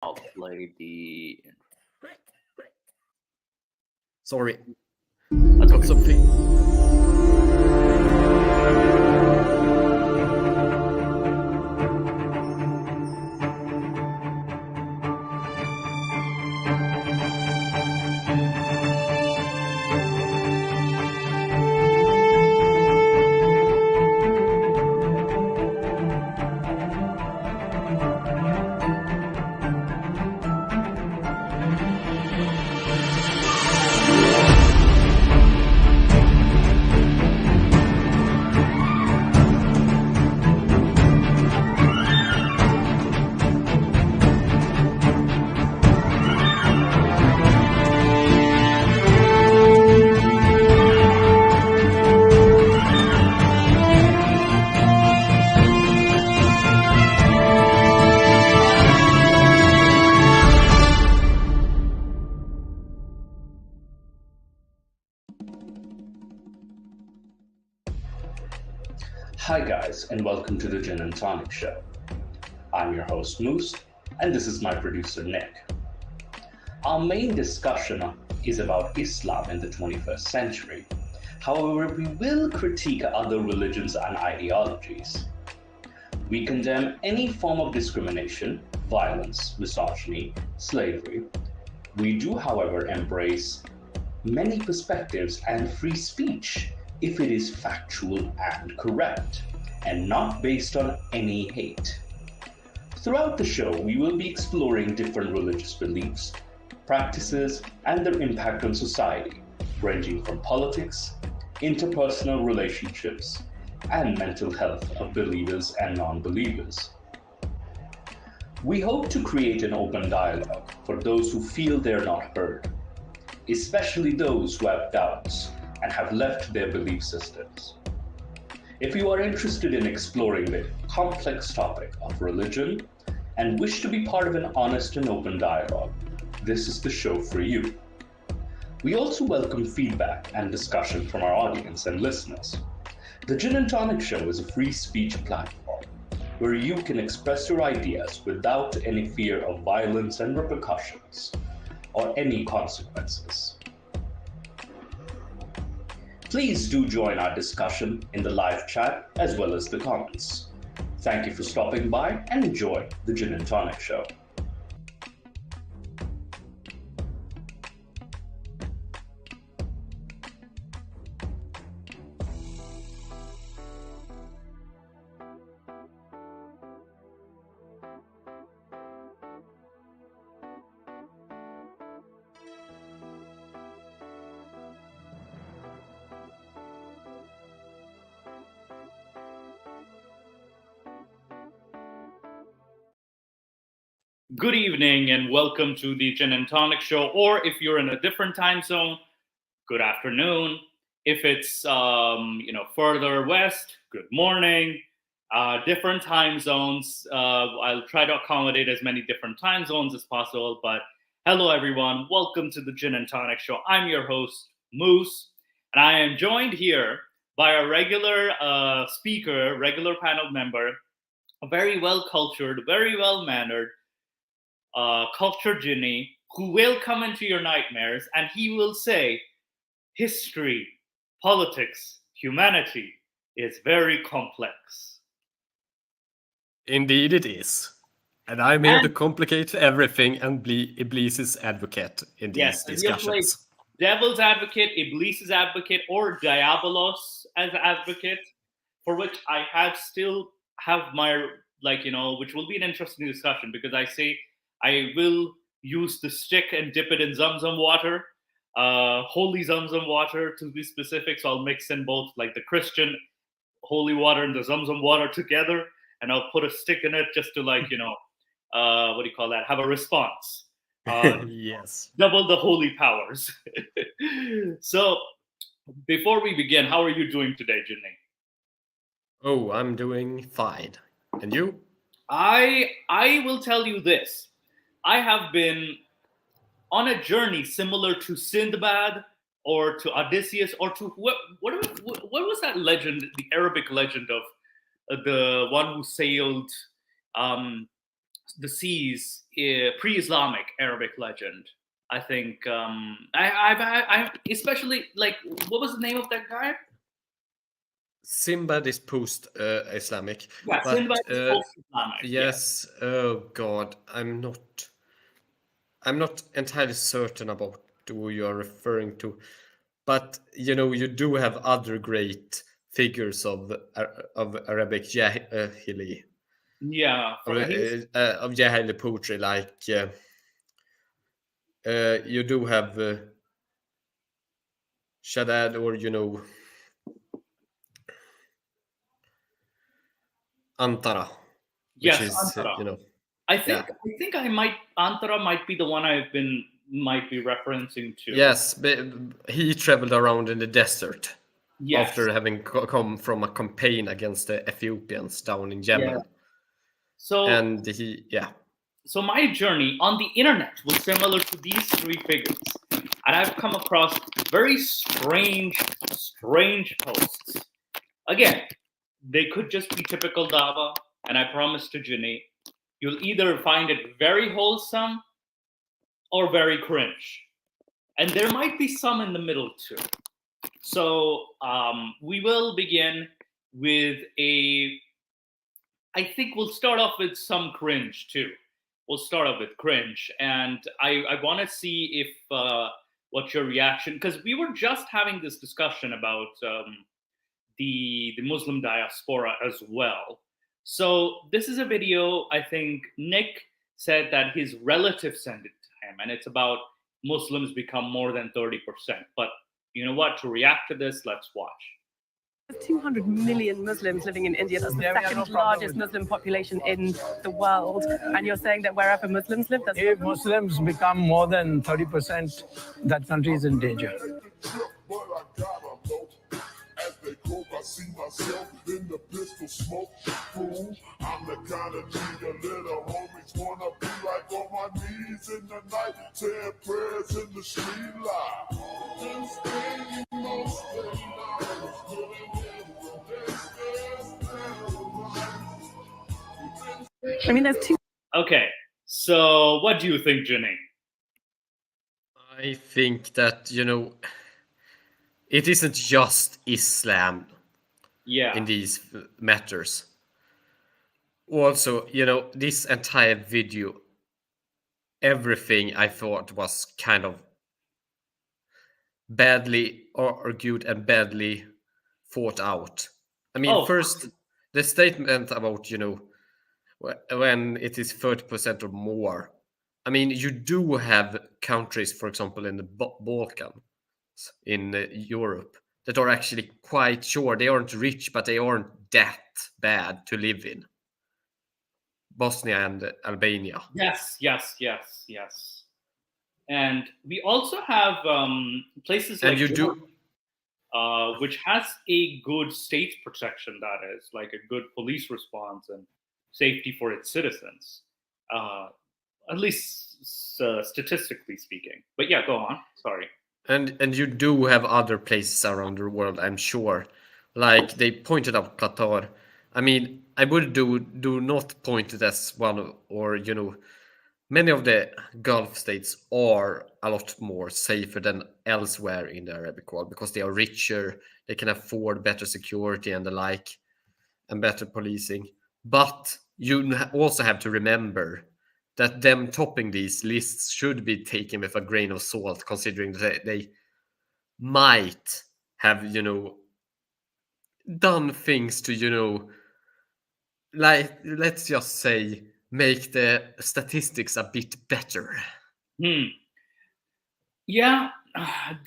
I'll play the. Sorry. That's okay. Something. Hi, guys, and welcome to the Gin and Tonic Show. I'm your host, Moose, and this is my producer, Nick. Our main discussion is about Islam in the 21st century. However, we will critique other religions and ideologies. We condemn any form of discrimination, violence, misogyny, slavery. We do, however, embrace many perspectives and free speech if it is factual and correct, and not based on any hate. Throughout the show, we will be exploring different religious beliefs, practices, and their impact on society, ranging from politics, interpersonal relationships, and mental health of believers and non-believers. We hope to create an open dialogue for those who feel they're not heard, especially those who have doubts and have left their belief systems. If you are interested in exploring the complex topic of religion and wish to be part of an honest and open dialogue, this is the show for you. We also welcome feedback and discussion from our audience and listeners. The Gin and Tonic Show is a free speech platform where you can express your ideas without any fear of violence and repercussions or any consequences. Please do join our discussion in the live chat as well as the comments. Thank you for stopping by and enjoy the Gin and Tonic Show. Good evening and welcome to the Gin and Tonic Show. Or if you're in a different time zone, good afternoon. If it's further west, good morning. Different time zones. I'll try to accommodate as many different time zones as possible. But hello, everyone. Welcome to the Gin and Tonic Show. I'm your host, Moose, and I am joined here by a regular speaker, regular panel member, a very well-cultured, very well-mannered, culture Ginny, who will come into your nightmares and he will say, history, politics, humanity is very complex. Indeed it is. And I'm here to complicate everything and be Iblis's advocate in these discussions. Devil's advocate, Iblis's advocate, or Diabolos as advocate, for which I still have my, which will be an interesting discussion because I will use the stick and dip it in Zamzam water, holy Zamzam water to be specific. So I'll mix in both like the Christian holy water and the Zamzam water together. And I'll put a stick in it just to have a response. Yes. Double the holy powers. So before we begin, how are you doing today, Jinny? Oh, I'm doing fine. And you? I will tell you this. I have been on a journey similar to Sindbad or to Odysseus or to what was that legend, the Arabic legend of the one who sailed the seas, pre-Islamic Arabic legend. I think I especially like, what was the name of that guy? Sinbad is post Islamic. Yeah, But Sinbad is post-Islamic. yes, oh God, I'm not entirely certain about who you are referring to. But you do have other great figures of Arabic Jahili, Yeah, of Jahili poetry, like you do have Shaddad, or Antara, which yes, is Antara. I yeah. think Antara might be the one might be referencing to. Yes, but he traveled around in the desert Yes. after having come from a campaign against the Ethiopians down in Yemen. Yeah. So And so my journey on the internet was similar to these three figures, and I've come across very strange posts. Again, they could just be typical Dava, and I promise to Ginny, you'll either find it very wholesome or very cringe. And there might be some in the middle too. So we will begin with I think we'll start off with some cringe too. We'll start off with cringe. And I want to see if what's your reaction, because we were just having this discussion about the Muslim diaspora as well. So this is a video, I think Nick said that his relative sent it to him, and it's about Muslims become more than 30%. But you know what? To react to this, let's watch. There's 200 million Muslims living in India. That's the second largest Muslim population in the world. And you're saying that wherever Muslims live, if Muslims become more than 30%, that country is in danger. I see myself in the pistol smoke. Fool, I'm the kind of nigga little homies wanna be like, on my knees in the night, saying prayers in the street light. I mean, there's two. Okay, so what do you think, Ginny? I think that it isn't just Islam in these matters. Also, this entire video, everything I thought was kind of badly argued and badly thought out. I mean, first, the statement about, when it is 30% or more. I mean, you do have countries, for example, in the Balkans, in Europe, that are actually quite sure they aren't rich, but they aren't that bad to live in. Bosnia and Albania. Yes. And we also have places like which has a good state protection, that is, like a good police response and safety for its citizens, at least statistically speaking. But yeah, go on. Sorry. And you do have other places around the world, I'm sure. Like they pointed out Qatar. I mean, I would do not point it as one, or many of the Gulf states are a lot more safer than elsewhere in the Arabic world, because they are richer, they can afford better security and the like, and better policing. But you also have to remember that them topping these lists should be taken with a grain of salt, considering that they might have, done things to, like, let's just say, make the statistics a bit better. Yeah, I'm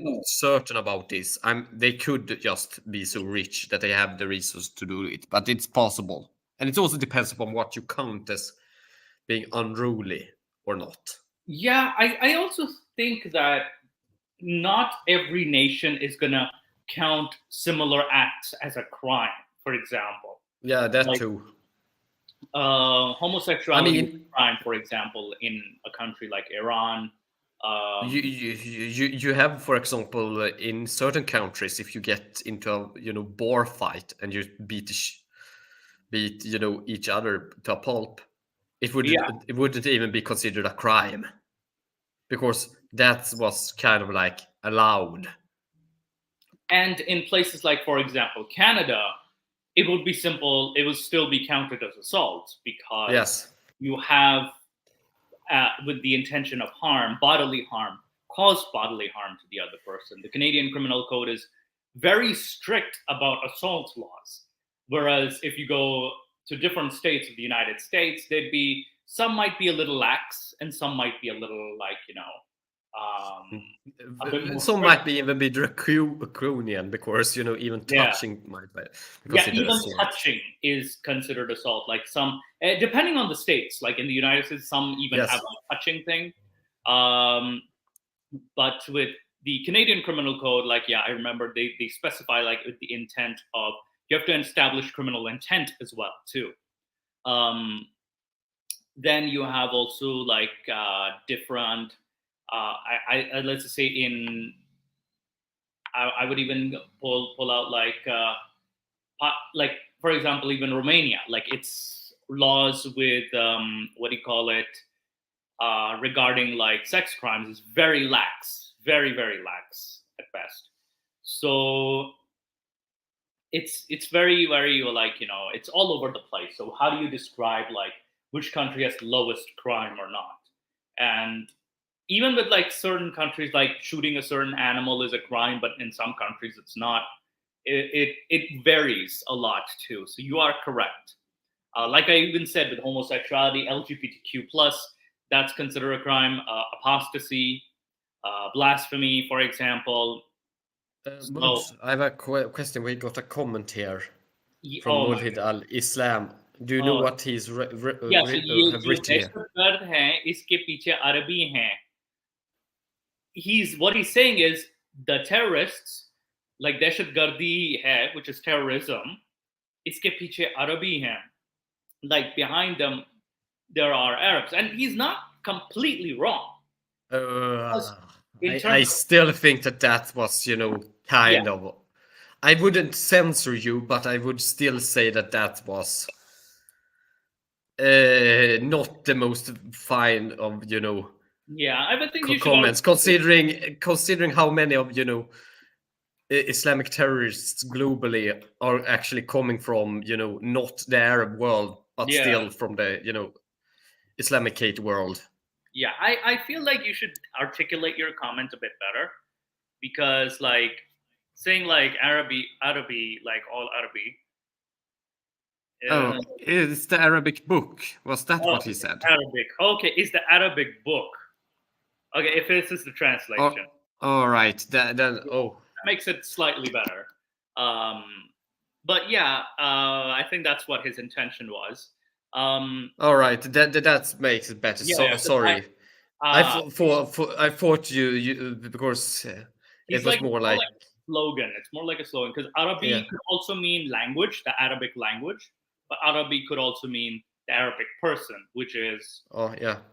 not certain about this. They could just be so rich that they have the resources to do it, but it's possible. And it also depends upon what you count as being unruly or not. Yeah, I also think that not every nation is going to count similar acts as a crime, for example. Yeah, that too. Homosexuality is a crime, for example, in a country like Iran. You have, for example, in certain countries, if you get into a bar fight and you beat beat, you know, each other to a pulp, it wouldn't even be considered a crime, because that was kind of like allowed. And in places like, for example, Canada, it would be simple. It would still be counted as assault because Yes. you have, with the intention of harm, bodily harm, cause bodily harm to the other person. The Canadian Criminal Code is very strict about assault laws. Whereas if you go to different states of the United States, they'd be, some might be a little lax and some might be a little like, you know, a bit more Some strict. might be even be draconian, because, you know, even touching might be considered even assault. touching is considered assault. Like some, depending on the states, like in the United States, some even Yes. have a touching thing. But with the Canadian Criminal Code, like, yeah, I remember they specify like with the intent of, you have to establish criminal intent as well too. Then you have also like different, I let's just say in, I would even pull out like for example, even Romania, like its laws with what do you call it, regarding like sex crimes is very lax, very lax at best. So it's very like, you know, it's all over the place. So how do you describe like which country has the lowest crime or not? And even with like certain countries, like shooting a certain animal is a crime, but in some countries it's not. It varies a lot too. So you are correct. Like I even said, with homosexuality, LGBTQ plus, that's considered a crime. Apostasy, blasphemy, for example. Moods, I have a question. We got a comment here from Oh my Mulhid Al Islam. Do you know what he's yeah, so ये have जो written here? दहशतगर्द हैं, इसके पीछे अरबी हैं. What he's saying is the terrorists, like दहशतगर्दी है, which is terrorism, इसके पीछे अरबी हैं. Like behind them, there are Arabs, and he's not completely wrong. I still think that was, you know, kind of. I wouldn't censor you, but I would still say that was not the most fine of, you know, I would think you comments, should considering how many of, you know, Islamic terrorists globally are actually coming from, you know, not the Arab world, but still from the, you know, Islamic hate world. Yeah, I feel like you should articulate your comment a bit better, because like saying like Arabi, like all Arabi. It's the Arabic book. Was that what he said? Arabic. Okay, it's the Arabic book. Okay, if this is the translation. All right. Then that makes it slightly better. But yeah, I think that's what his intention was. All right, that makes it better. Sorry, I thought you because it was like, more like a slogan. It's more like a slogan, because Arabi could also mean language, the Arabic language, but Arabi could also mean the Arabic person, which is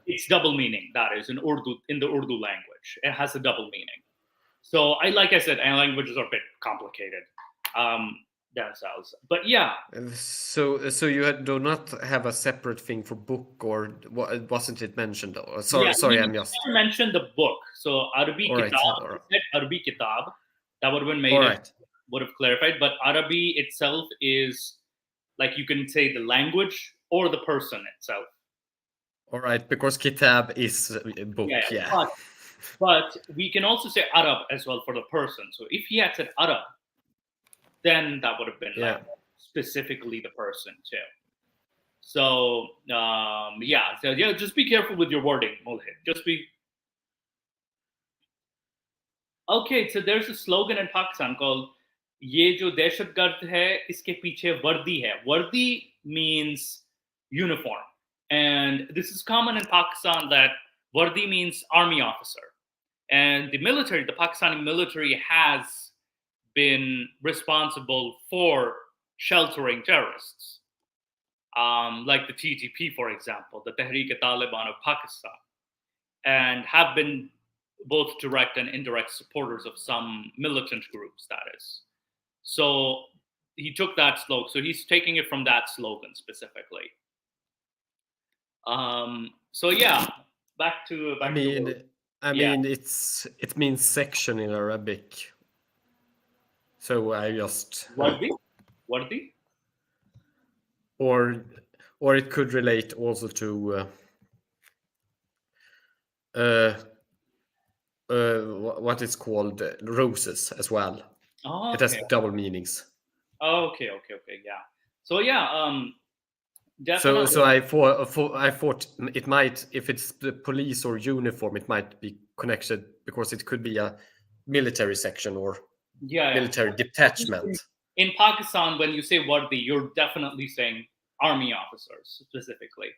it's double meaning. That is in Urdu, in the Urdu language, it has a double meaning. So like I said, languages are a bit complicated themselves, but yeah. So you do not have a separate thing for book, or wasn't it mentioned? Sorry, I'm just mentioned the book. So Arabi kitab, Arabi kitab, that would have been made. Would have clarified, but Arabi itself is like, you can say the language or the person itself. All right, because kitab is a book. Yeah. But we can also say Arab as well for the person. So if he had said Arab, then that would have been like specifically the person too. So just be careful with your wording, Mulhid. Just be. Okay, so there's a slogan in Pakistan called "ये जो दहशतगर्द है, इसके पीछे वर्दी है." Wardi means uniform, and this is common in Pakistan, that wardi means army officer, and the military, the Pakistani military, has been responsible for sheltering terrorists, like the TTP, for example, the Tehreek-e-Taliban of Pakistan, and have been both direct and indirect supporters of some militant groups, that is. So he took that slogan, so he's taking it from that slogan specifically. So yeah, back to I mean, Yeah. it means section in Arabic. So I just Wardi? Wardi? or it could relate also to what is called roses as well. Oh, It has okay. double meanings. Okay. Yeah. So yeah, So definitely. I thought it might, if it's the police or uniform, it might be connected because it could be a military section or Yeah. military detachment. In Pakistan, when you say Wardi, you're definitely saying army officers specifically.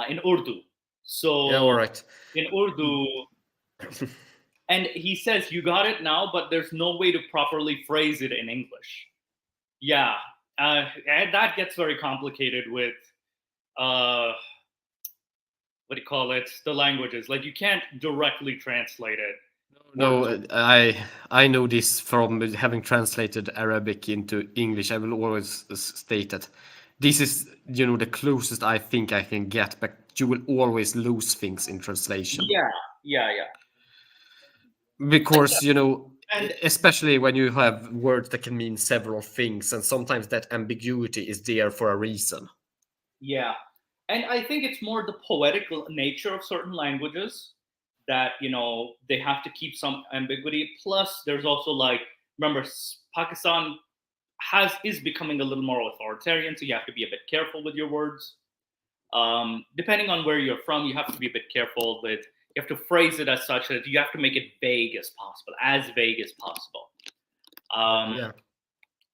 In Urdu. So Yeah, all right. in Urdu, and he says you got it now, but there's no way to properly phrase it in English. Yeah, and that gets very complicated with what do you call it? The languages. Like you can't directly translate it. No, I know this from having translated Arabic into English. I will always state that this is, the closest I think I can get, but you will always lose things in translation. Yeah. Because, And especially when you have words that can mean several things, and sometimes that ambiguity is there for a reason. yeah, and I think it's more the poetical nature of certain languages that they have to keep some ambiguity. Plus, there's also like remember Pakistan is becoming a little more authoritarian, so you have to be a bit careful with your words. Depending on where you're from, you have to be a bit careful with. You have to phrase it as such that you have to make it vague as possible, as vague as possible. Yeah.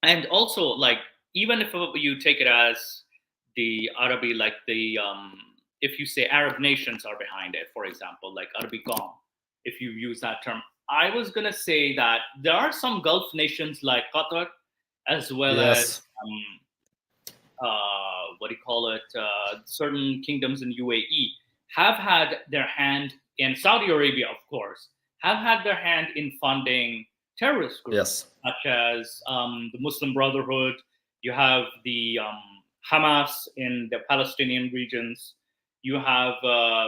And also, like, even if you take it as the Arabi, like if you say Arab nations are behind it, for example, like Arabi Gom, if you use that term, I was gonna say that there are some Gulf nations like Qatar, as well as Yes. what do you call it? Certain kingdoms in UAE have had their hand in Saudi Arabia, of course, have had their hand in funding terrorist groups, Yes. such as the Muslim Brotherhood. You have the Hamas in the Palestinian regions. You have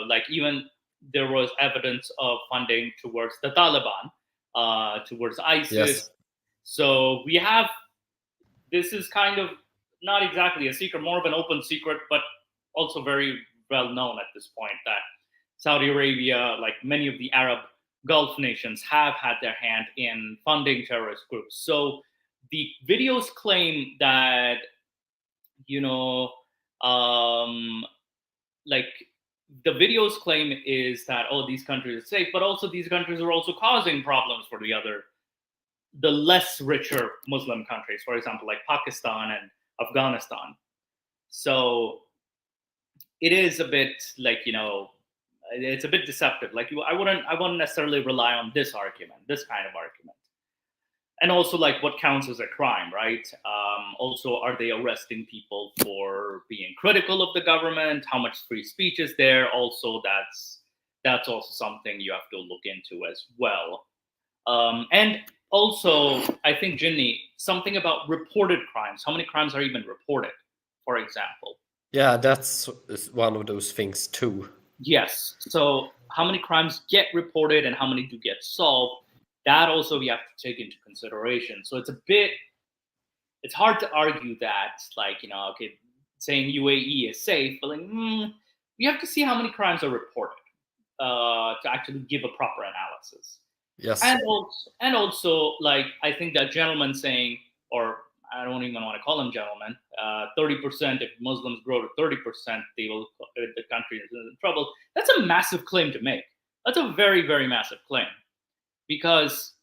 like even there was evidence of funding towards the Taliban, towards ISIS. Yes. So we have this is kind of not exactly a secret, more of an open secret, but also very well known at this point that Saudi Arabia, like many of the Arab Gulf nations, have had their hand in funding terrorist groups. So the videos claim that, like the videos claim is that, oh, these countries are safe, but also these countries are also causing problems for the less richer Muslim countries, for example, like Pakistan and Afghanistan. So it is a bit like, it's a bit deceptive. Like I wouldn't necessarily rely on this kind of argument. And also like what counts as a crime, right? Also, are they arresting people for being critical of the government? How much free speech is there? Also, that's also something you have to look into as well. And also, I think, Ginny, something about reported crimes. How many crimes are even reported, for example? Yeah, that's one of those things too. Yes. So how many crimes get reported and how many do get solved? That also we have to take into consideration. So it's hard to argue that, like, okay, saying UAE is safe, but like, we have to see how many crimes are reported to actually give a proper analysis. Yes. And also, like, I think that gentleman saying, or I don't even want to call him gentleman, 30%, if Muslims grow to 30%, the country is in trouble. That's a massive claim to make. That's a very, very massive claim. Because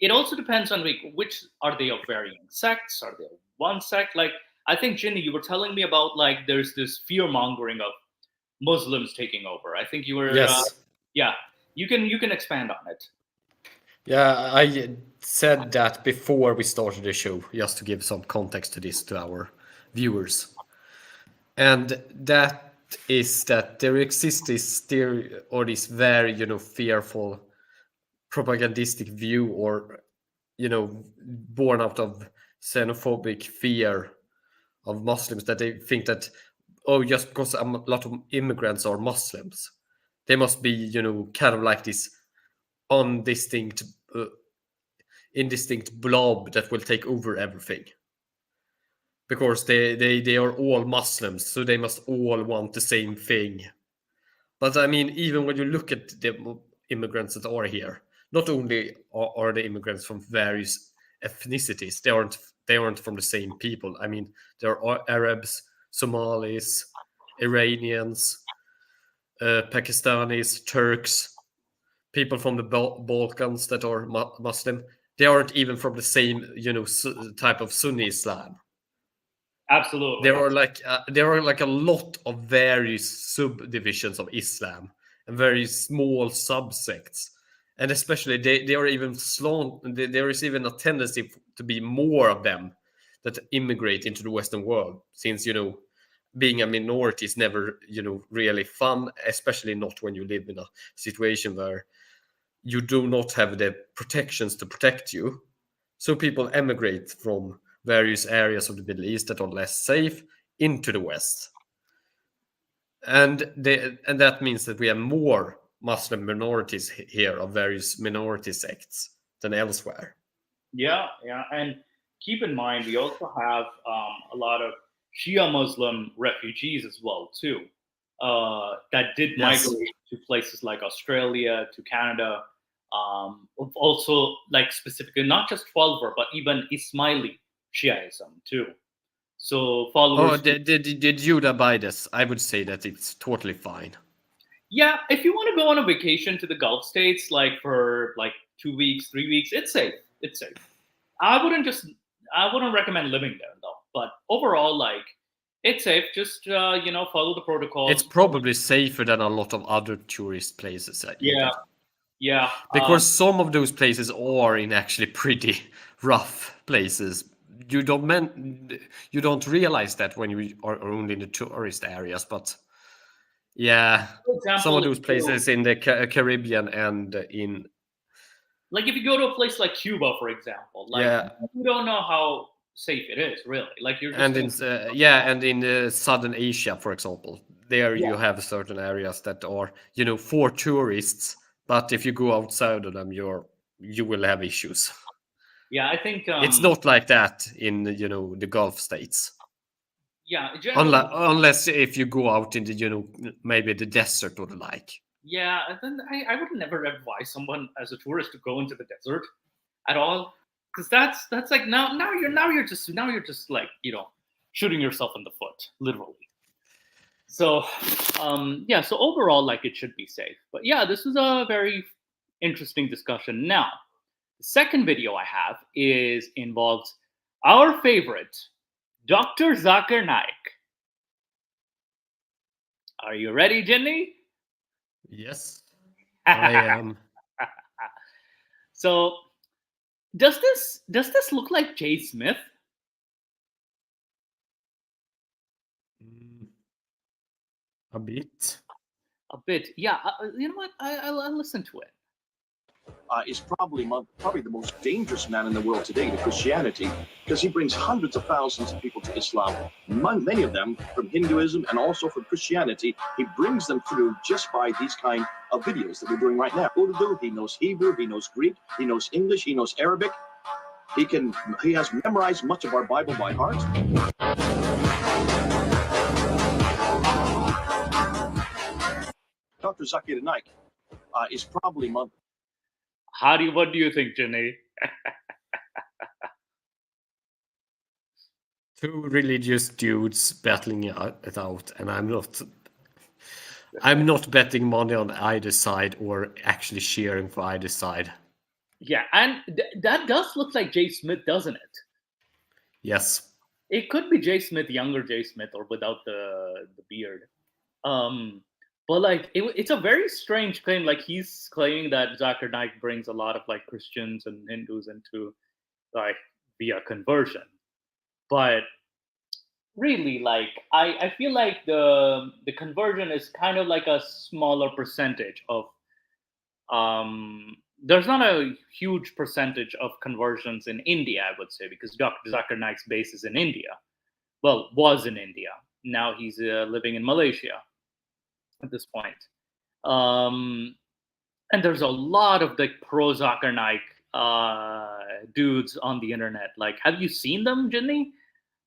it also depends on which are they of varying sects? Are they of one sect? Like, I think, Ginny, you were telling me about, like, there's this fear mongering of Muslims taking over. I think you were, Yes. yeah, you can expand on it. Yeah, I said that before we started the show, just to give some context to this to our viewers. And that is that there exists this very, fearful propagandistic view, or, born out of xenophobic fear of Muslims, that they think that, oh, just because a lot of immigrants are Muslims, they must be, kind of like this undistinct, indistinct blob that will take over everything. Because they are all Muslims, so they must all want the same thing. But I mean, even when you look at the immigrants that are here, not only are the immigrants from various ethnicities, they aren't from the same people. I mean, there are Arabs, Somalis, Iranians, Pakistanis, Turks, people from the Balkans that are Muslim. They aren't even from the same, type of Sunni Islam. Absolutely. There are like a lot of various subdivisions of Islam and very small subsects, and especially they are even there is even a tendency to be more of them that immigrate into the Western world, since being a minority is never really fun, especially not when you live in a situation where you do not have the protections to protect you. So people emigrate from various areas of the Middle East that are less safe into the West. And that means that we have more Muslim minorities here of various minority sects than elsewhere. Yeah, and keep in mind we also have a lot of Shia Muslim refugees as well too, that did migrate to places like Australia, to Canada. Also, like specifically not just Twelver, but even Ismaili Shiaism too. So followers. Did Judah buy this? I would say that it's totally fine. Yeah, if you want to go on a vacation to the Gulf states, like for like 2 weeks, 3 weeks, it's safe. It's safe. I wouldn't recommend living there though. But overall, like, it's safe. Just follow the protocols. It's probably safer than a lot of other tourist places. Yeah. Because some of those places are in actually pretty rough places. You don't realize that when you are only in the tourist areas, but yeah, example, some of those places in the Caribbean and in, like, if you go to a place like Cuba, for example, like you don't know how safe it is, really. Like you're just and in Southern Asia, for example, there you have certain areas that are for tourists, but if you go outside of them, you will have issues. Yeah, I think it's not like that in the Gulf states. Yeah, unless if you go out in the maybe the desert or the like. Yeah, then I would never advise someone as a tourist to go into the desert at all, because that's like now you're just like shooting yourself in the foot, literally. So so overall, like, it should be safe. But yeah, this is a very interesting discussion. Now, the second video I have involves our favorite, Dr. Zakir Naik. Are you ready, Jenny? Yes, I am. So, does this look like Jay Smith? A bit. A bit, yeah. You know what? I'll listen to it. Is probably the most dangerous man in the world today to Christianity, because he brings hundreds of thousands of people to Islam, many of them from Hinduism and also from Christianity. He brings them through just by these kind of videos that we're doing right now. Urdu, he knows Hebrew, he knows Greek, he knows English, he knows Arabic. He has memorized much of our Bible by heart. Dr. Zakir Naik is probably What do you think, Jenny? Two religious dudes battling it out, and I'm not betting money on either side or actually cheering for either side. Yeah, and that does look like Jay Smith, doesn't it? Yes. It could be Jay Smith, younger Jay Smith, or without the beard. But like, it's a very strange claim. Like, he's claiming that Zakir Naik brings a lot of like Christians and Hindus into like via conversion. But really, like, I feel like the conversion is kind of like a smaller percentage of there's not a huge percentage of conversions in India, I would say, because Dr. Zakir Naik's base is in India. Well, was in India. Now he's living in Malaysia at this point. And there's a lot of like pro Zakir Naik dudes on the internet. Like, have you seen them, Jinni?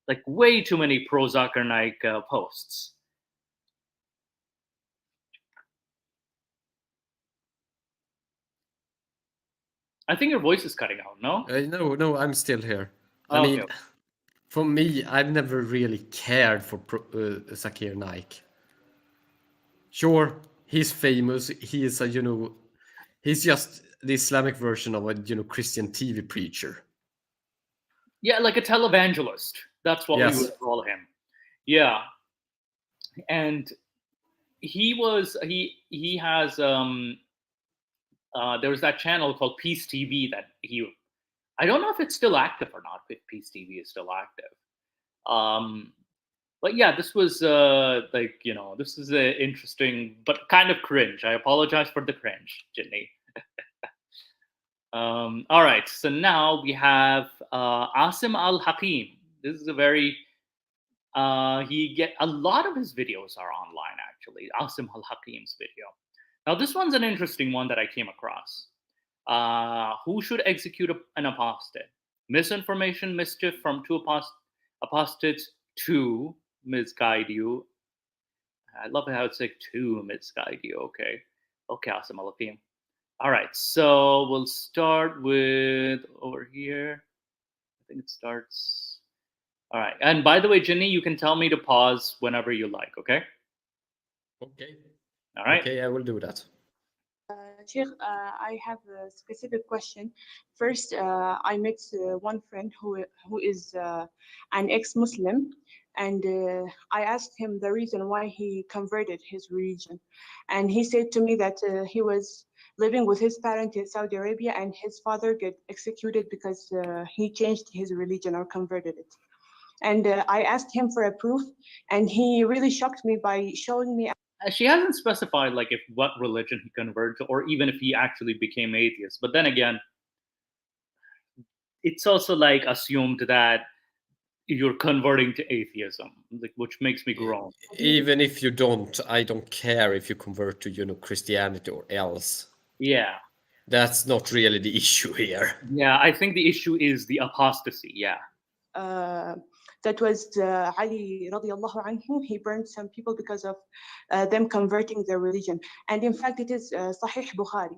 Like, way too many pro Zakir Naik posts. I think your voice is cutting out. No? No, I'm still here. I Okay. mean, for me, I've never really cared for Zakir Naik. Sure, he's famous. He is a, he's just the Islamic version of a, Christian TV preacher. Yeah, like a televangelist. That's what Yes. we would call him. Yeah. And he has there was that channel called Peace TV that I don't know if it's still active or not, if Peace TV is still active. But yeah, this was this is interesting, but kind of cringe. I apologize for the cringe, Jinni. All right, so now we have Asim Al Hakim. This is a very a lot of his videos are online actually. Asim Al Hakim's video. Now this one's an interesting one that I came across. Who should execute an apostate? Misinformation, mischief from two apostates to misguide you. I love how it's like to misguide you. Okay, Asim Al Hakim. All right, so we'll start with over here. I think it starts. All right, and by the way, Jinni, you can tell me to pause whenever you like. Okay. Okay. All right. Okay, I will do that. Sheikh, I have a specific question. First, I met one friend who is an ex-Muslim, and I asked him the reason why he converted his religion, and he said to me that he was living with his parents in Saudi Arabia, and his father got executed because he changed his religion or converted it. And I asked him for a proof, and he really shocked me by showing me. She hasn't specified like if what religion he converted to, or even if he actually became atheist. But then again, it's also like assumed that you're converting to atheism, like, which makes me groan. Even if you don't, I don't care if you convert to Christianity or else. Yeah, that's not really the issue here. Yeah, I think the issue is the apostasy. Yeah. That was Ali radiallahu anhu. He burned some people because of them converting their religion. And in fact, it is Sahih Bukhari.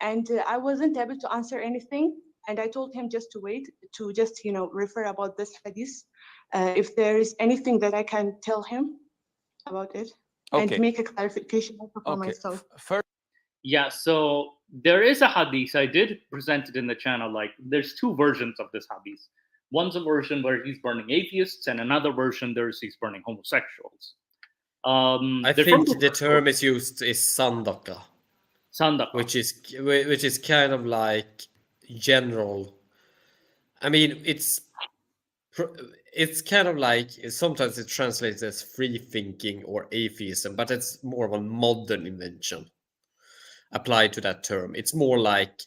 And I wasn't able to answer anything. And I told him just to wait, to just, refer about this hadith. If there is anything that I can tell him about it and make a clarification for myself. Yeah, so there is a hadith. I did present it in the channel. Like, there's two versions of this hadith. One's a version where he's burning atheists, and another version he's burning homosexuals. I think the term is used is sandaka. Sandaka, which is kind of like general. I mean, it's kind of like sometimes it translates as free thinking or atheism, but it's more of a modern invention applied to that term. It's more like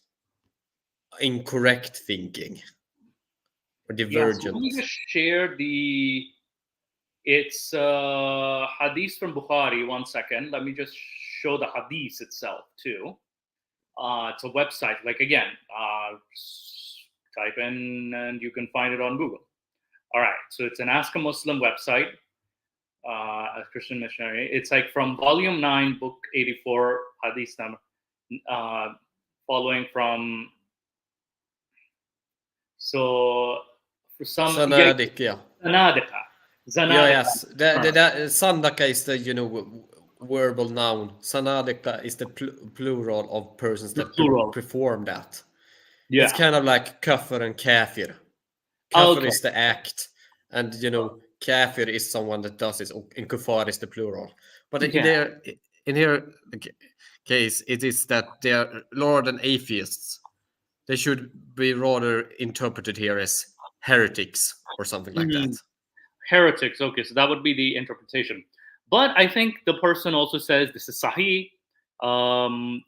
incorrect thinking. Divergent. Yeah, so let me just share it's hadith from Bukhari. 1 second. Let me just show the hadith itself too. It's a website. Like, again, type in and you can find it on Google. All right. So it's an Ask a Muslim website. A Christian missionary. It's like from volume 9, book 84, hadith number, following from. So. Zanadik, yeah. Zanadika. Yeah, yes. Sandaka is the verbal noun. Sanadika is the plural of persons that perform that. Yeah. It's kind of like kafir and kafir. Kafir is the act, and kafir is someone that does it, and kufar is the plural. But in their case, it is that they are lower than atheists. They should be rather interpreted here as heretics or something like that. Heretics, okay, so that would be the interpretation. But I think the person also says this is sahih. So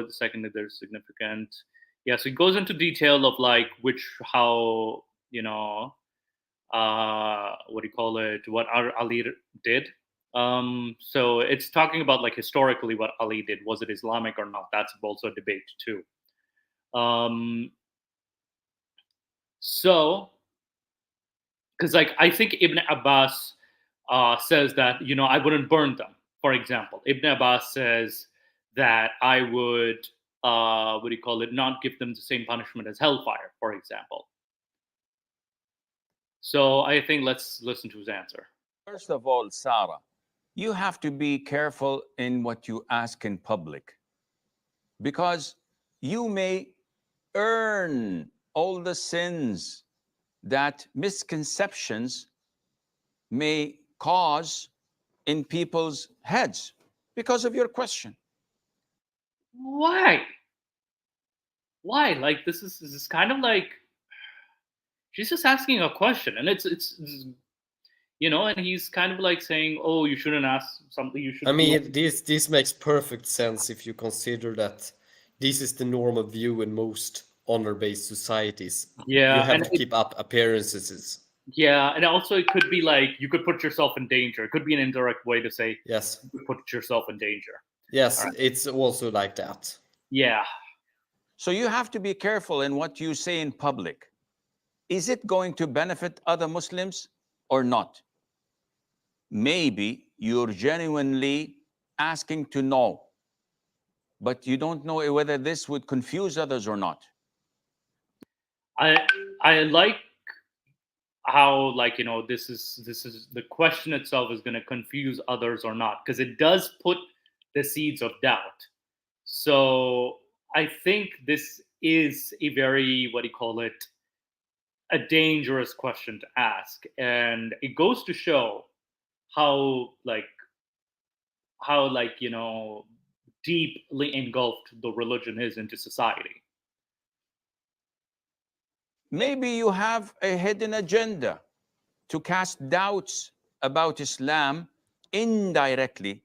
the second that there's significant. Yeah, so it goes into detail of like how, what do you call it, what Ali did. So it's talking about like historically what Ali did. Was it Islamic or not? That's also a debate too. So, because like I think Ibn Abbas says that I wouldn't burn them. For example, Ibn Abbas says that I would what do you call it, not give them the same punishment as hellfire, for example. So I think let's listen to his answer. First of all, Sarah, you have to be careful in what you ask in public, because you may earn all the sins that misconceptions may cause in people's heads because of your question. Why? Like this is kind of like she's just asking a question, and it's and he's kind of like saying, "Oh, you shouldn't ask something. You should." I mean, this makes perfect sense if you consider that this is the normal view in most honor-based societies. Yeah, you have to keep up appearances. Yeah, and also it could be like you could put yourself in danger. It could be an indirect way to say yes, you could put yourself in danger. Yes, right. It's also like that. Yeah. So you have to be careful in what you say in public. Is it going to benefit other Muslims or not? Maybe you're genuinely asking to know, but you don't know whether this would confuse others or not. I like how, like, this is the question itself is going to confuse others or not, because it does put the seeds of doubt. So I think this is a very, what do you call it, a dangerous question to ask, and it goes to show how deeply engulfed the religion is into society. Maybe you have a hidden agenda to cast doubts about Islam indirectly,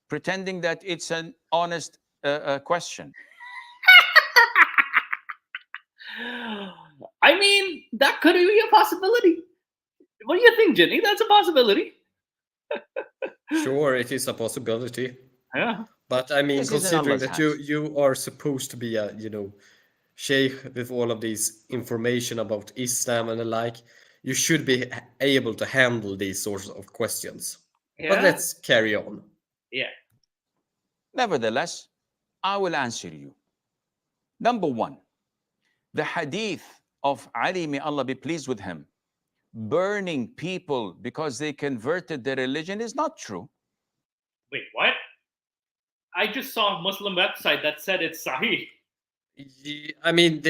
pretending that it's an honest question. I mean, that could be a possibility. What do you think, Jenny? That's a possibility. Sure, it is a possibility. Yeah. But I mean, considering that you are supposed to be a, sheikh with all of these information about Islam and the like, you should be able to handle these sorts of questions. Yeah. But let's carry on. Yeah. Nevertheless, I will answer you. Number one, the hadith of Ali, may Allah be pleased with him, burning people because they converted their religion is not true. Wait, what? I just saw a Muslim website that said it's sahih. I mean,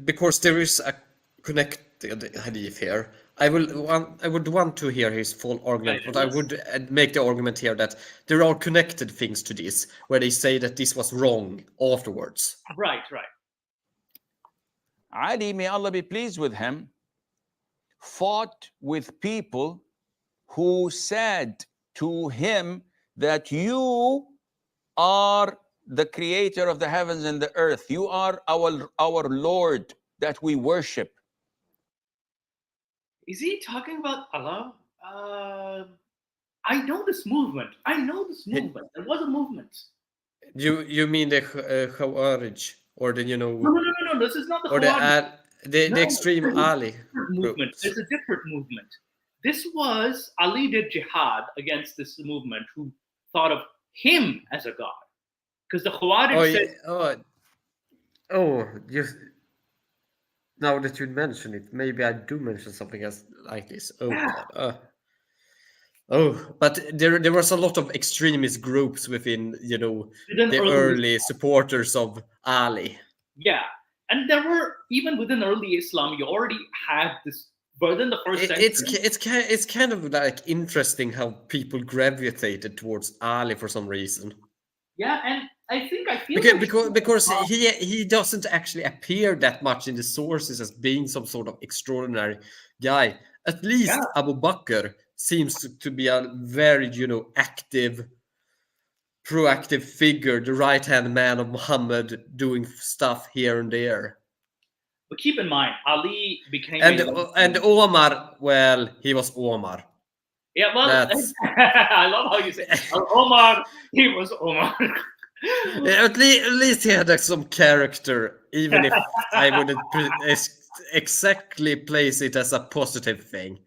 because there is a connected hadith here. I would want to hear his full argument, but I would make the argument here that there are connected things to this, where they say that this was wrong afterwards. Right. Ali, may Allah be pleased with him, fought with people who said to him that you are the creator of the heavens and the earth. You are our Lord that we worship. Is he talking about Allah? I know this movement. There was a movement. You mean the Khawarij, or the No. This is not the Khawarij. The extreme Ali movement. There's a different movement. This was Ali did jihad against this movement who thought of him as a god. Because the Khawarij said... Now that you mention it, maybe I do mention something else like this. God. But there was a lot of extremist groups within the early supporters of Ali. Yeah, and there were, even within early Islam, you already had this. But in the first century, it's kind of like interesting how people gravitated towards Ali for some reason. Yeah, and I feel because he doesn't actually appear that much in the sources as being some sort of extraordinary guy. At least Abu Bakr seems to be a very active proactive figure, the right-hand man of Muhammad, doing stuff here and there. But keep in mind, Ali became And Omar, well, he was Omar. yeah, well, That's I love how you say Omar. He was Omar. at least he had some character, even if I wouldn't exactly place it as a positive thing.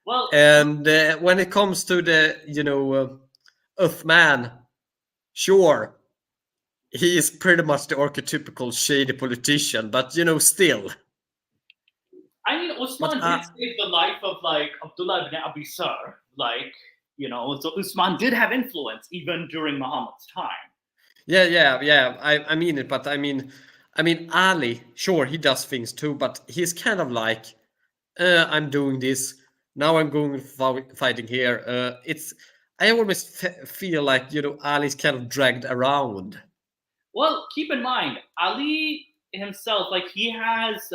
Well, And when it comes to the, Uthman, sure, he is pretty much the archetypical shady politician, but still. I mean, Usman did save the life of like Abdullah ibn Abi Sar, like so Usman did have influence even during Muhammad's time. Yeah. I mean it, but I mean Ali, sure, he does things too, but he's kind of like, I'm doing this now. I'm going fighting here. I always feel like Ali's kind of dragged around. Well, keep in mind, Ali himself, like he has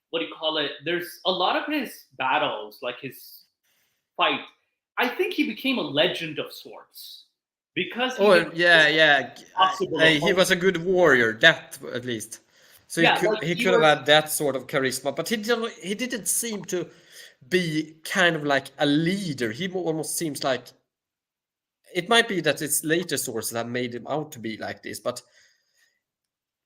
what do you call it? There's a lot of his battles, like his fight. I think he became a legend of sorts because he was a good warrior, that at least. So he could have had that sort of charisma, but he didn't seem to be kind of like a leader. He almost seems like, it might be that it's later sources that made him out to be like this, but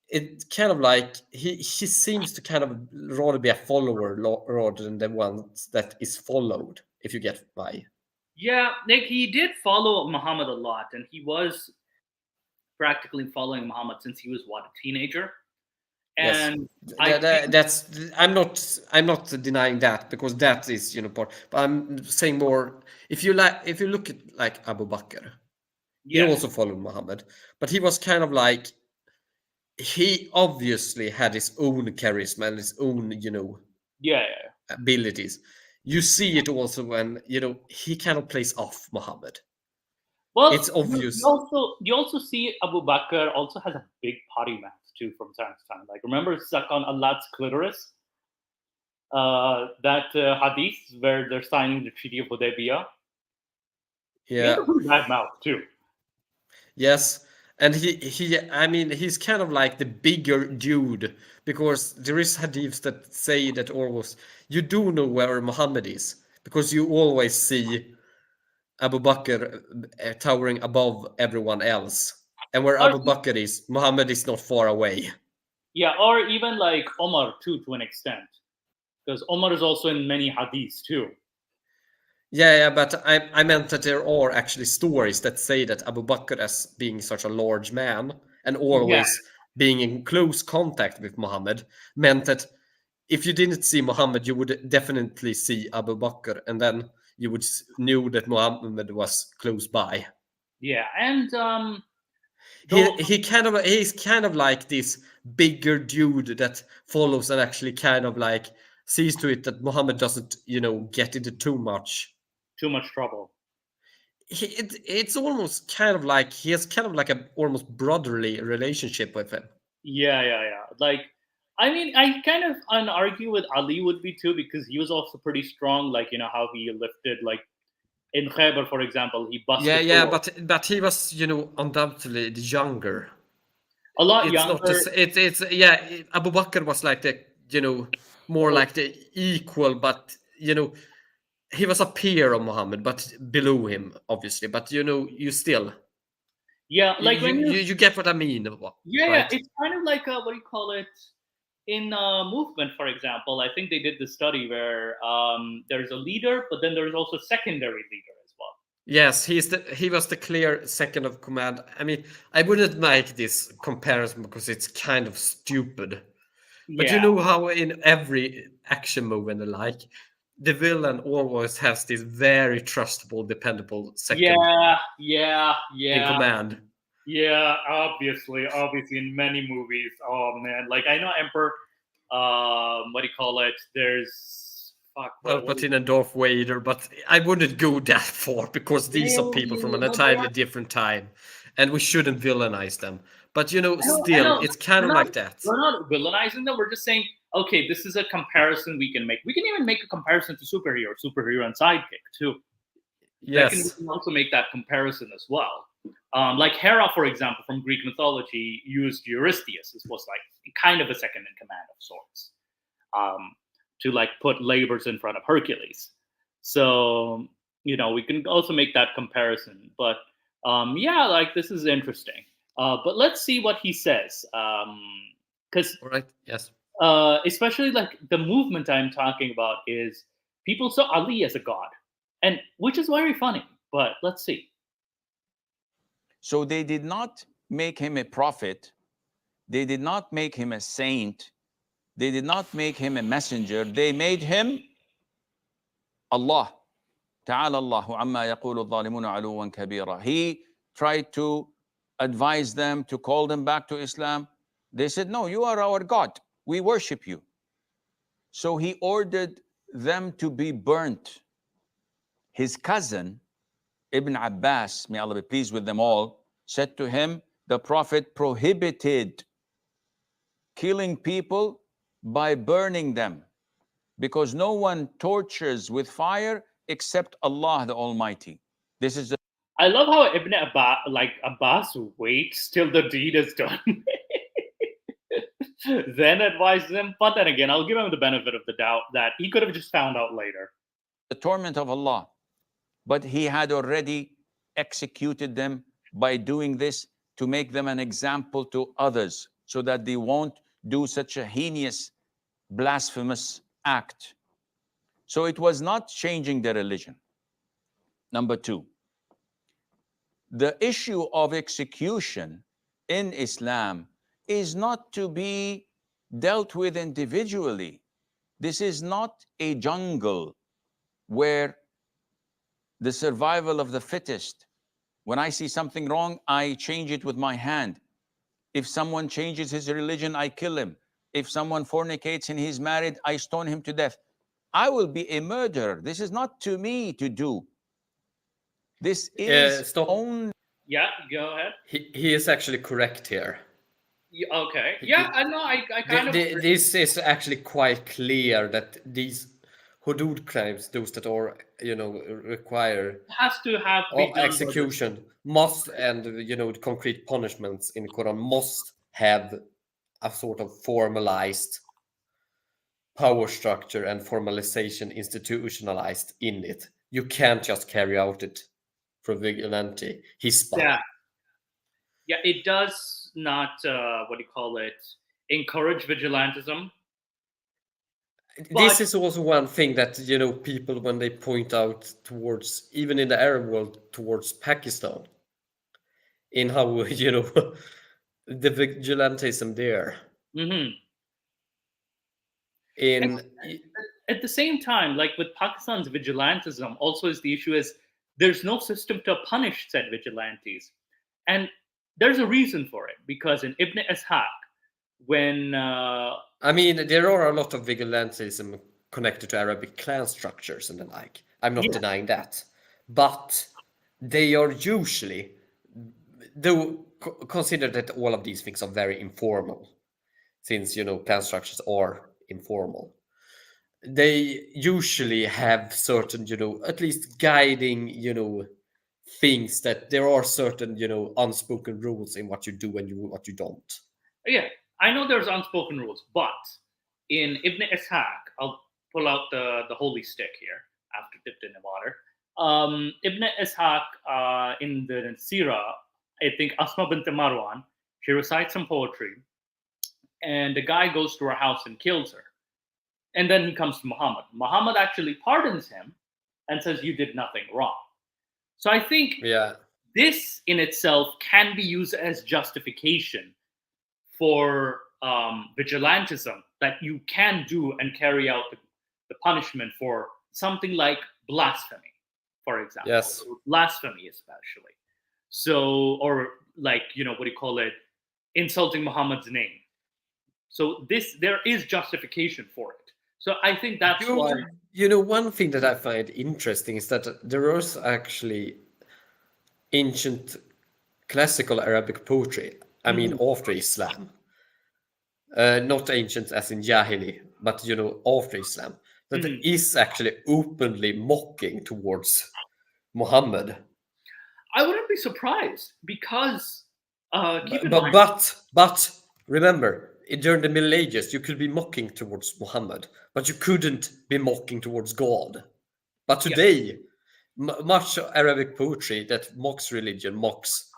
it's kind of like he seems to kind of rather be a follower rather than the one that is followed, if you get why. Yeah, Nick, he did follow Muhammad a lot, and he was practically following Muhammad since he was a teenager. And yes. I'm not denying that, because that is part, but I'm saying more, if you look at like Abu Bakr, he also followed Muhammad, but he was kind of like, he obviously had his own charisma and his own abilities. You see it also when he kind of plays off Muhammad. Well, it's obvious. You also see Abu Bakr also has a big potty mouth too from time to time. Like, remember suck on Allah's clitoris? That hadith where they're signing the Treaty of Hudaybiyah. Yeah, he has a pretty bad mouth too. Yes. And he's kind of like the bigger dude, because there is hadiths that say that almost you do know where Muhammad is, because you always see Abu Bakr towering above everyone else. And where Abu Bakr is, Muhammad is not far away. Yeah, or even like Omar too, to an extent. Because Omar is also in many hadiths too. Yeah, but I meant that there are actually stories that say that Abu Bakr, as being such a large man and always being in close contact with Muhammad, meant that if you didn't see Muhammad, you would definitely see Abu Bakr, and then you would knew that Muhammad was close by. Yeah, and he's kind of like this bigger dude that follows and actually kind of like sees to it that Muhammad doesn't, get into too much trouble. It's almost kind of like he has kind of like a almost brotherly relationship with him. Yeah. Like, I mean, I kind of argue with Ali would be too, because he was also pretty strong. Like, how he lifted, like in Khaybar, for example, he busted. Yeah, but he was, undoubtedly younger. A lot younger. It's Abu Bakr was like the, more like the equal, but he was a peer of Muhammad, but below him, obviously. But you still. Yeah, like when you get what I mean. Yeah, right? It's kind of like what do you call it? In movement, for example, I think they did the study where there's a leader, but then there's also a secondary leader as well. Yes, he was the clear second of command. I mean, I wouldn't make this comparison because it's kind of stupid. But you know how in every action movie and the like, the villain always has this very trustable, dependable second. In command. Yeah, obviously in many movies. Oh man, like I know Emperor. What do you call it? There's Palpatine and Darth Vader, but I wouldn't go that far because these are people from an entirely different time, and we shouldn't villainize them. But still, it's kind of like that. We're not villainizing them. We're just saying, okay, this is a comparison we can make. We can even make a comparison to superhero and sidekick too. Yes. We can also make that comparison as well. Like Hera, for example, from Greek mythology, used Eurystheus. This was like kind of a second in command of sorts, to like put labors in front of Hercules. So we can also make that comparison. But yeah, like this is interesting. But let's see what he says, because All right. Yes. especially like the movement I'm talking about is people saw Ali as a god, and which is very funny. But let's see. So they did not make him a prophet. They did not make him a saint. They did not make him a messenger. They made him Allah. تعالى الله عما يقول الظالمون علوا كبيرا. He tried to advise them, to call them back to Islam. They said, no, you are our God. We worship you. So he ordered them to be burnt. His cousin, Ibn Abbas, may Allah be pleased with them all, said to him, the Prophet prohibited killing people by burning them, because no one tortures with fire except Allah the Almighty. This is the I love how Ibn Abbas waits till the deed is done, then advises him. But then again, I'll give him the benefit of the doubt that he could have just found out later. the torment of Allah. But he had already executed them by doing this to make them an example to others, so that they won't do such a heinous, blasphemous act. So it was not changing their religion. Number two, the issue of execution in Islam is not to be dealt with individually. This is not a jungle where the survival of the fittest. When I see something wrong, I change it with my hand. If someone changes his religion, I kill him. If someone fornicates and he's married, I stone him to death. I will be a murderer. This is not to me to do. This is Stop. only... Yeah, go ahead. He is actually correct here. Okay. Yeah, I know. I kind of. This is actually quite clear that these hudud crimes, those that are require has to have been done by execution, must, and the concrete punishments in Quran must have a sort of formalized power structure and formalization institutionalized in it. You can't just carry out it for vigilante hispa. Yeah, it does not encourage vigilantism. This is also one thing that people, when they point out towards, even in the Arab world, towards Pakistan, in how the vigilantism there. Mm-hmm. At the same time, like with Pakistan's vigilantism, also is the issue is there's no system to punish said vigilantes, and there's a reason for it, because in Ibn Ishaq, when there are a lot of vigilantism connected to Arabic clan structures and the like. I'm not denying that, but they are usually, though, consider that all of these things are very informal, since clan structures are informal. They usually have certain at least guiding things, that there are certain unspoken rules in what you do and what you don't. Yeah, I know there's unspoken rules, but in Ibn Ishaq, I'll pull out the holy stick here after dipped in the water. Ibn Ishaq, in the Sirah, I think Asma bint Marwan, she recites some poetry, and the guy goes to her house and kills her. And then he comes to Muhammad. Muhammad actually pardons him and says, you did nothing wrong. So I think this in itself can be used as justification for vigilantism, that you can do and carry out the punishment for something like blasphemy, for example. Yes. Blasphemy especially. So, or like, insulting Muhammad's name. So there is justification for it. So I think that's why... one thing that I find interesting is that there is actually ancient classical Arabic poetry, after Islam. Not ancient as in Jahili, but after Islam, that is actually openly mocking towards Muhammad. I wouldn't be surprised because keep in But mind. but remember, during the Middle Ages, you could be mocking towards Muhammad, but you couldn't be mocking towards God. But Yeah. today, much Arabic poetry that mocks religion mocks,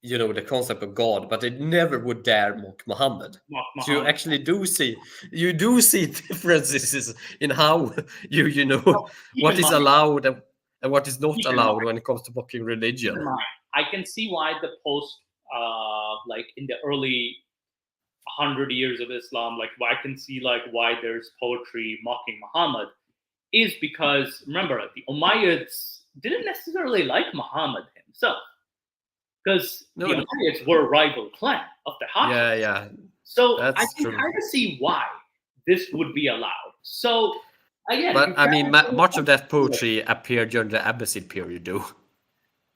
the concept of God, but they never would dare mock Muhammad. So you Muhammad. actually do see differences in how Now, keep what in is mind. allowed and what is not Keep in allowed mind. when it comes to mocking Keep religion. in mind. I can see why the post, like in the early 100 years of Islam, like I can see like why there's poetry mocking Muhammad, is because remember the Umayyads didn't necessarily like Muhammad himself, because No, the no. Umayyads were a rival clan of the Hashims. Yeah, So I that's can true. kind of see why this would be allowed. So again, But you I mean, can't say much of that poetry appeared during the Abbasid period, though.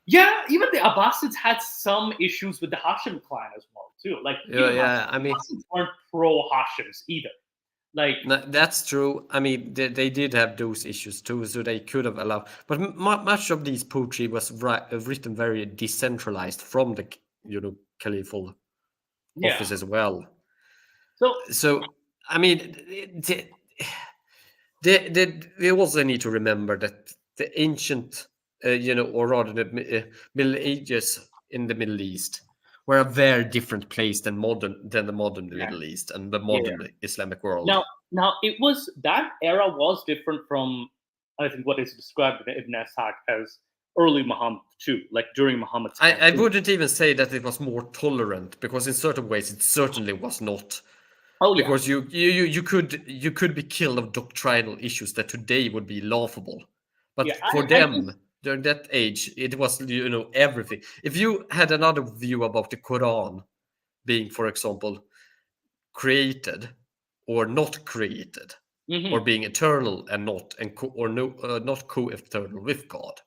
yeah, even the Abbasids had some issues with the Hashim clan as well, too. Like, keep in mind, Yeah. I the mean, Abbasids weren't pro Hashims either. Like, that's true. I mean, they did have those issues too, so they could have allowed. But much of these poetry was written very decentralized from the caliphal yeah. office as well. So So I mean, we also need to remember that the ancient, or rather the Middle Ages in the Middle East were a very different place than the modern Middle East and the modern Islamic world. now it was that era was different from, I think, what is described in Ibn Ishaq as early Muhammad too, like during Muhammad's time. I wouldn't even say that it was more tolerant, because in certain ways it certainly was not. Oh yeah. Because you could be killed of doctrinal issues that today would be laughable, but Yeah, for I them think- during that age it was everything. If you had another view about the Quran being, for example, created or not created, Mhm. or being eternal and not not co-eternal with God,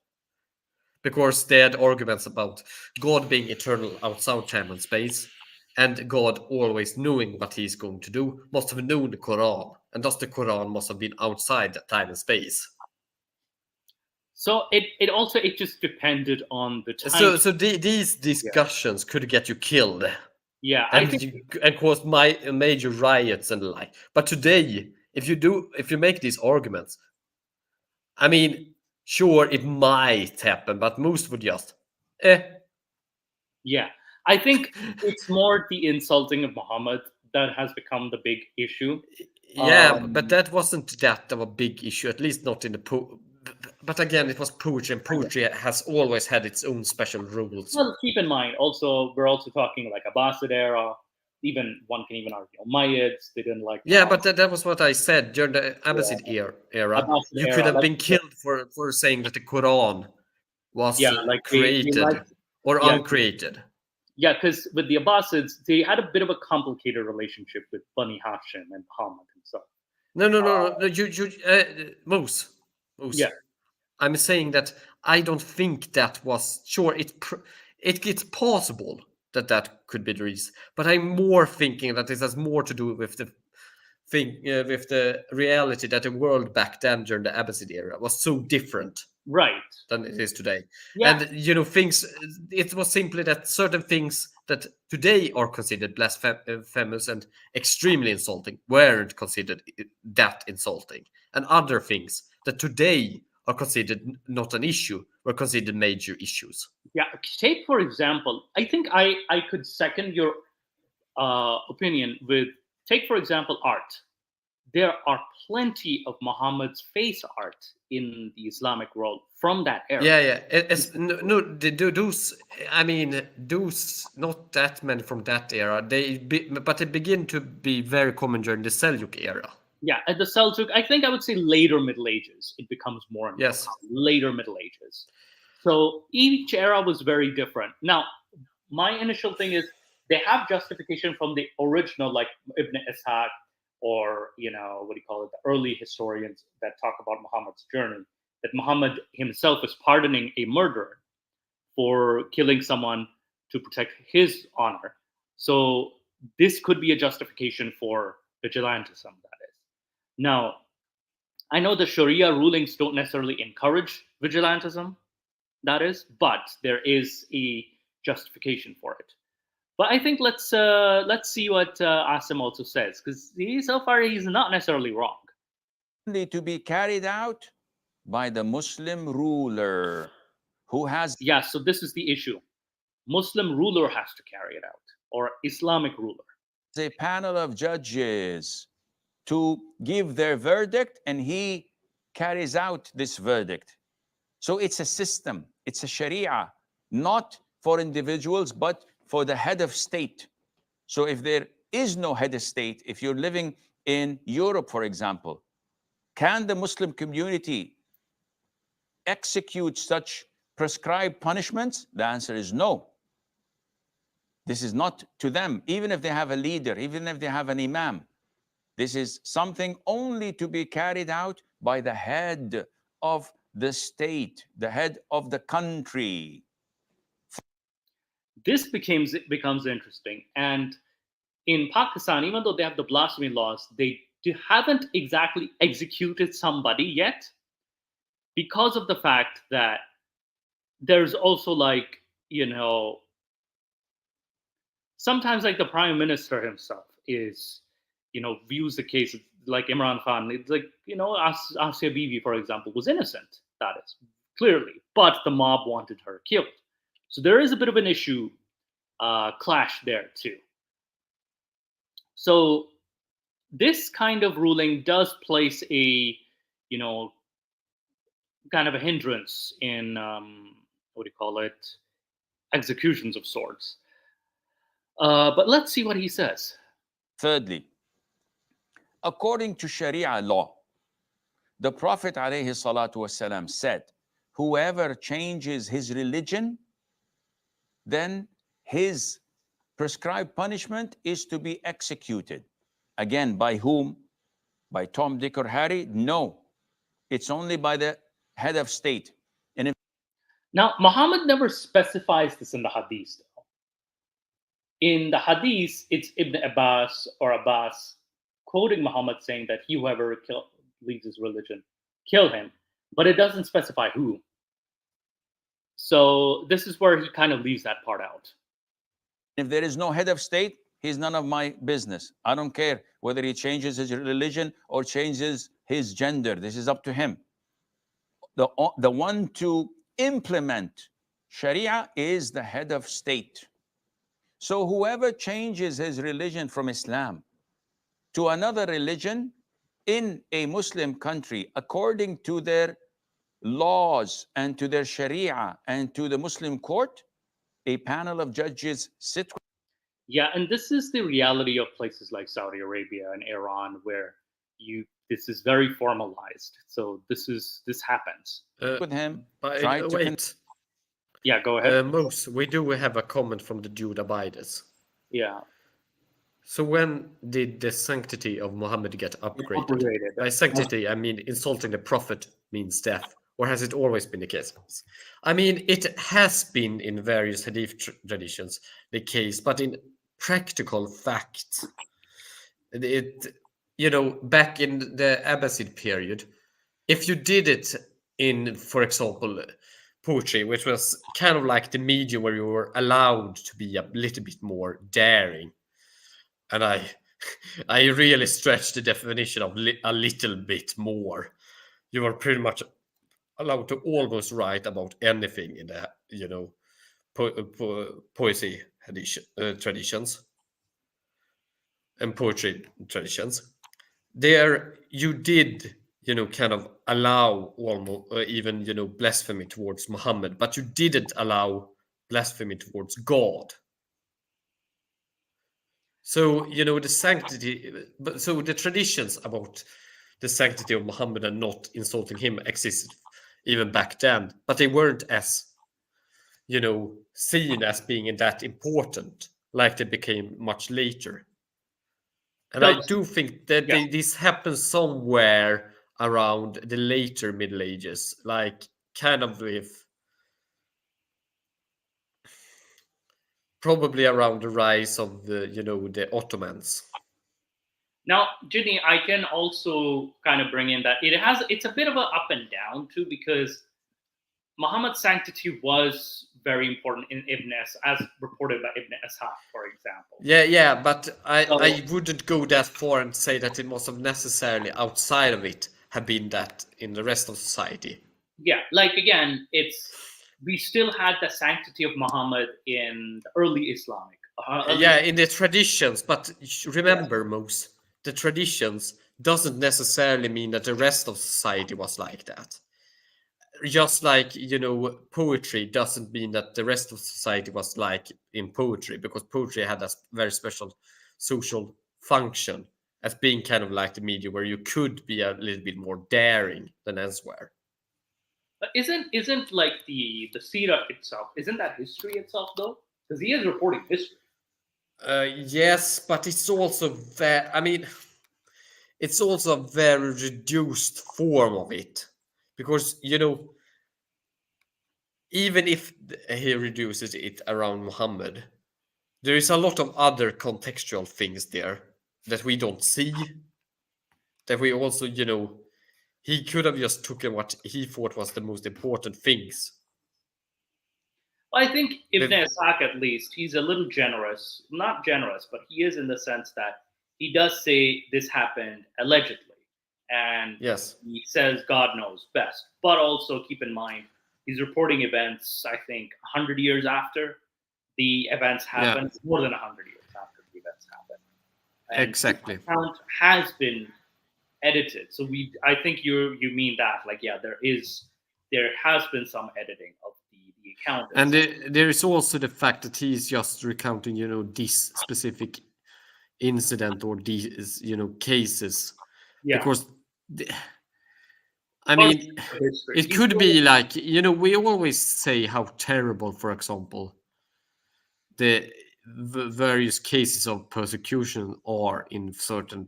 because they had arguments about God being eternal outside time and space, and God always knowing what he's going to do, must have known the Quran, and thus the Quran must have been outside that time and space. So it just depended on the time. So these discussions could get you killed. Yeah, I and think and cause major riots and the like. But today, if you make these arguments, I mean, sure, it might happen, but most would just, yeah. I think it's more the insulting of Muhammad that has become the big issue. Yeah, but that wasn't that of a big issue, at least not in the But again, it was poetry, and poetry has always had its own special rules. Well, keep in mind, also we're also talking like Abbasid era. Even one can even argue Umayyads. They didn't like. Yeah, but that was what I said during the Abbasid era. Abbasid You era, could have like- been killed for saying that the Quran was Yeah, like they created liked- or yeah. uncreated. Yeah, because with the Abbasids, they had a bit of a complicated relationship with Bani Hashim and Muhammad himself. No. Mose. Yeah. I'm saying that I don't think that was sure. It's possible that could be the reason, but I'm more thinking that this has more to do with the with the reality that the world back then during the Abbasid era was so different Right. than it is today. Yeah. And things, it was simply that certain things that today are considered blasphemous and extremely insulting weren't considered that insulting, and other things that today are considered not an issue were considered major issues. Yeah. Take, for example, I think I could second your opinion with, take, for example, art. There are plenty of Muhammad's face art in the Islamic world from that era. Yeah. Those, I mean, those, not that many from that era. But they begin to be very common during the Seljuk era. Yeah, at the Seljuk, I think I would say later Middle Ages, it becomes more and more Yes. common. Later Middle Ages. So each era was very different. Now, my initial thing is they have justification from the original, like Ibn Ishaq, or what do you call it, the early historians that talk about Muhammad's journey, that Muhammad himself is pardoning a murderer for killing someone to protect his honor. So this could be a justification for vigilantism, that is. Now, I know the Sharia rulings don't necessarily encourage vigilantism, that is, but there is a justification for it. But I think let's see what Asim also says, because so far he's not necessarily wrong. Only to be carried out by the Muslim ruler who has Yeah, so this is the issue. Muslim ruler has to carry it out, or Islamic ruler. a panel of judges to give their verdict, and he carries out this verdict. So it's a system, it's a sharia, not for individuals, but for the head of state. So if there is no head of state, if you're living in Europe, for example, can the Muslim community execute such prescribed punishments? The answer is no. This is not to them, even if they have a leader, even if they have an imam. This is something only to be carried out by the head of the state, the head of the country. This becomes interesting. And in Pakistan, even though they have the blasphemy laws, they haven't exactly executed somebody yet, because of the fact that there's also, like, sometimes, like, the prime minister himself is, views the case like Imran Khan. It's like, Asya Bibi, for example, was innocent, that is, clearly, but the mob wanted her killed. So there is a bit of an issue, clash there too. So this kind of ruling does place a, kind of a hindrance in, what do you call it, executions of sorts. But let's see what he says. Thirdly, according to Sharia law, the Prophet ﷺ said, whoever changes his religion, then his prescribed punishment is to be executed. Again, by whom? By Tom, Dick, or Harry? No. It's only by the head of state. And if now, Muhammad never specifies this in the hadith, though. In the hadith, it's Ibn Abbas quoting Muhammad saying that whoever leaves his religion, kill him. But it doesn't specify who. So this is where he kind of leaves that part out. if there is no head of state, he's none of my business. I don't care whether he changes his religion or changes his gender. This is up to him. The one to implement Sharia is the head of state. So whoever changes his religion from Islam to another religion in a Muslim country, according to their laws and to their Sharia and to the Muslim court, a panel of judges sit. Yeah, and this is the reality of places like Saudi Arabia and Iran, where this is very formalized. So this happens. With him, wait. Yeah, go ahead. Mos, we do have a comment from the Jude Abides. Yeah. So when did the sanctity of Muhammad get upgraded? By sanctity, I mean insulting the prophet means death. Or has it always been the case? I mean, it has been in various hadith traditions the case, but in practical fact, back in the Abbasid period, if you did it in, for example, poetry, which was kind of like the medium where you were allowed to be a little bit more daring, and I really stretched the definition of a little bit more. You were pretty much allowed to almost write about anything in the, poesy traditions and poetry traditions. There, you did, kind of allow almost even, blasphemy towards Muhammad, but you didn't allow blasphemy towards God. So, the sanctity, so the traditions about the sanctity of Muhammad and not insulting him existed even back then, but they weren't as, seen as being that important like they became much later. And I do think that this happens somewhere around the later Middle Ages, like kind of with probably around the rise of the Ottomans. Now, Ginny, I can also kind of bring in that it's a bit of an up and down too, because Muhammad's sanctity was very important in as reported by Ibn Ishaq, for example. Yeah, but So- I wouldn't go that far and say that it must have necessarily outside of it have been that in the rest of society. Yeah, like again, we still had the sanctity of Muhammad in the early Islamic. Yeah, in the traditions, but remember, Mose, the traditions doesn't necessarily mean that the rest of society was like that. Just like, poetry doesn't mean that the rest of society was like in poetry, because poetry had a very special social function as being kind of like the media where you could be a little bit more daring than elsewhere. But isn't like the Sira itself? Isn't that history itself though? Because he is reporting history. Yes, but it's also it's also a very reduced form of it, because even if he reduces it around Muhammad, there is a lot of other contextual things there that we don't see. That we also, he could have just taken what he thought was the most important things. Well, I think Ibn The- Ishaq, at least, he's a little generous. Not generous, but he is in the sense that he does say this happened allegedly. And Yes. he says God knows best. But also keep in mind, he's reporting events, I think, 100 years after the events happened, more than 100 years after the events happened. And Exactly. the account has been edited. So I think you mean that. Like, yeah, there has been some editing of the account. And there is also the fact that he's just recounting, this specific incident or these, cases. Yeah. Because, I mean, it could be like, we always say how terrible, for example, the various cases of persecution are in certain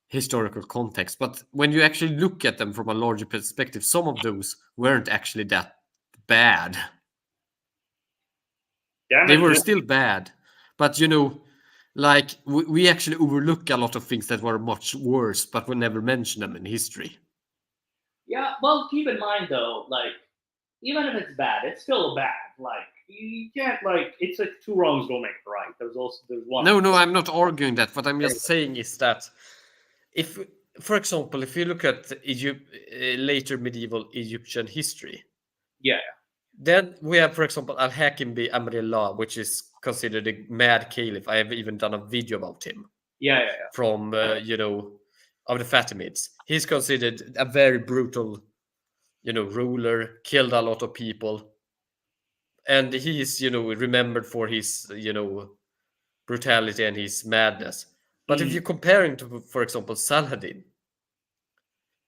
historical context. But when you actually look at them from a larger perspective, some of those weren't actually that bad. They were still bad, but like we actually overlook a lot of things that were much worse, but we never mention them in history. Yeah, well, keep in mind though, like even if it's bad, it's still bad. Like you can't it's like two wrongs don't make a right. There's one. No, I'm not arguing that. What I'm just saying is that if, for example, if you look at later medieval Egyptian history, yeah, then we have, for example, Al-Hakim bi Amrillah, which is considered a mad caliph. I have even done a video about him. Yeah. From of the Fatimids. He's considered a very brutal, ruler, killed a lot of people, and he's remembered for his brutality and his madness. But if you compare him to, for example, Saladin,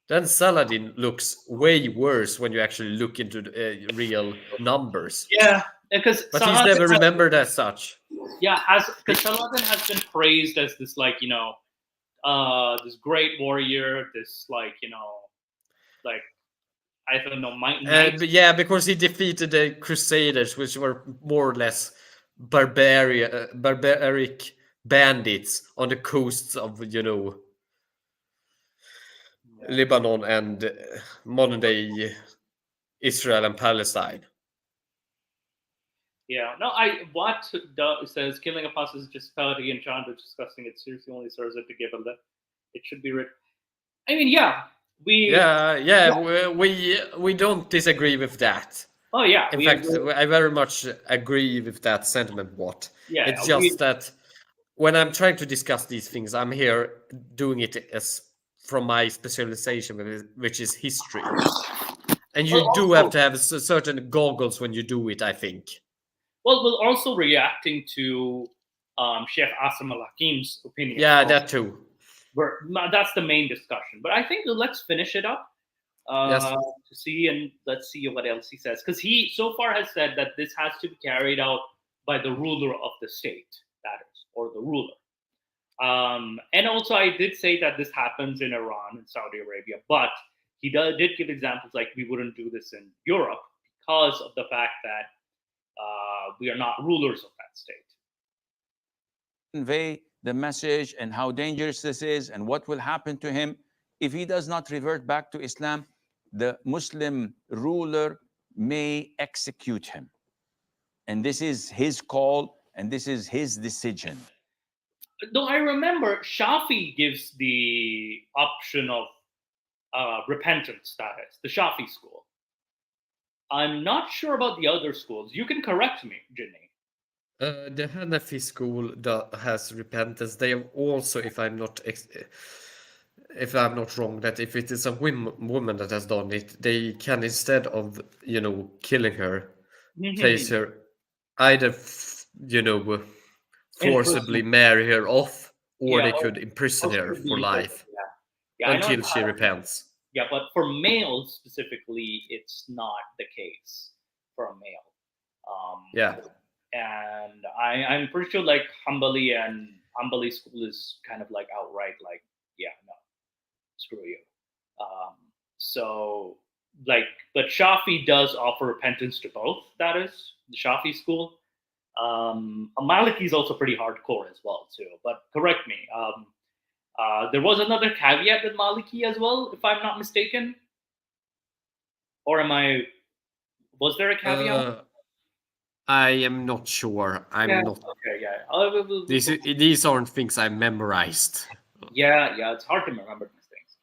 then Saladin looks way worse when you actually look into the, real numbers. Yeah, because but he's never remembered as such. Yeah, because Saladin has been praised as this this great warrior, this I don't know, yeah, because he defeated the Crusaders, which were more or less barbaric bandits on the coasts of Lebanon and modern day Israel and Palestine. Yeah, no, says killing a past is just party and Chandra discussing it seriously only serves it to give him that it should be written. I mean, we don't disagree with that. Oh yeah. In fact, I very much agree with that sentiment. Yeah, it's just that when I'm trying to discuss these things, I'm here doing it as from my specialization, which is history. And you do have to have certain goggles when you do it, I think. Well, we're also reacting to Sheikh Asim al-Hakim's opinion. Yeah, that too. That's the main discussion. But I think let's finish it up to see, and let's see what else he says. Because he so far has said that this has to be carried out by the ruler of the state, that is, or the ruler. And also, I did say that this happens in Iran and Saudi Arabia, but he did give examples like we wouldn't do this in Europe because of the fact that we are not rulers of that state. Convey the message and how dangerous this is and what will happen to him if he does not revert back to Islam the Muslim ruler may execute him. And this is his call and this is his decision. Though I remember Shafi gives the option of repentance status, the Shafi school. I'm not sure about the other schools. You can correct me, Ginny. The Hanafi school that has repentance, they have also, if I'm not wrong, that if it is a woman that has done it, they can, instead of killing her, place her either forcibly marry her off, or they could imprison her for life Yeah, I know until it's she repents. Yeah, but for males specifically, it's not the case for a male. Yeah. And I'm pretty sure like Hanbali school is kind of like outright like, yeah, no, screw you. So like, but Shafi does offer repentance to both. That is the Shafi school. Maliki is also pretty hardcore as well too. But correct me. There was another caveat with Maliki as well, if I'm not mistaken. Or was there a caveat? I am not sure. I'm not. Okay, yeah. These aren't things I memorized. Yeah, it's hard to remember these things.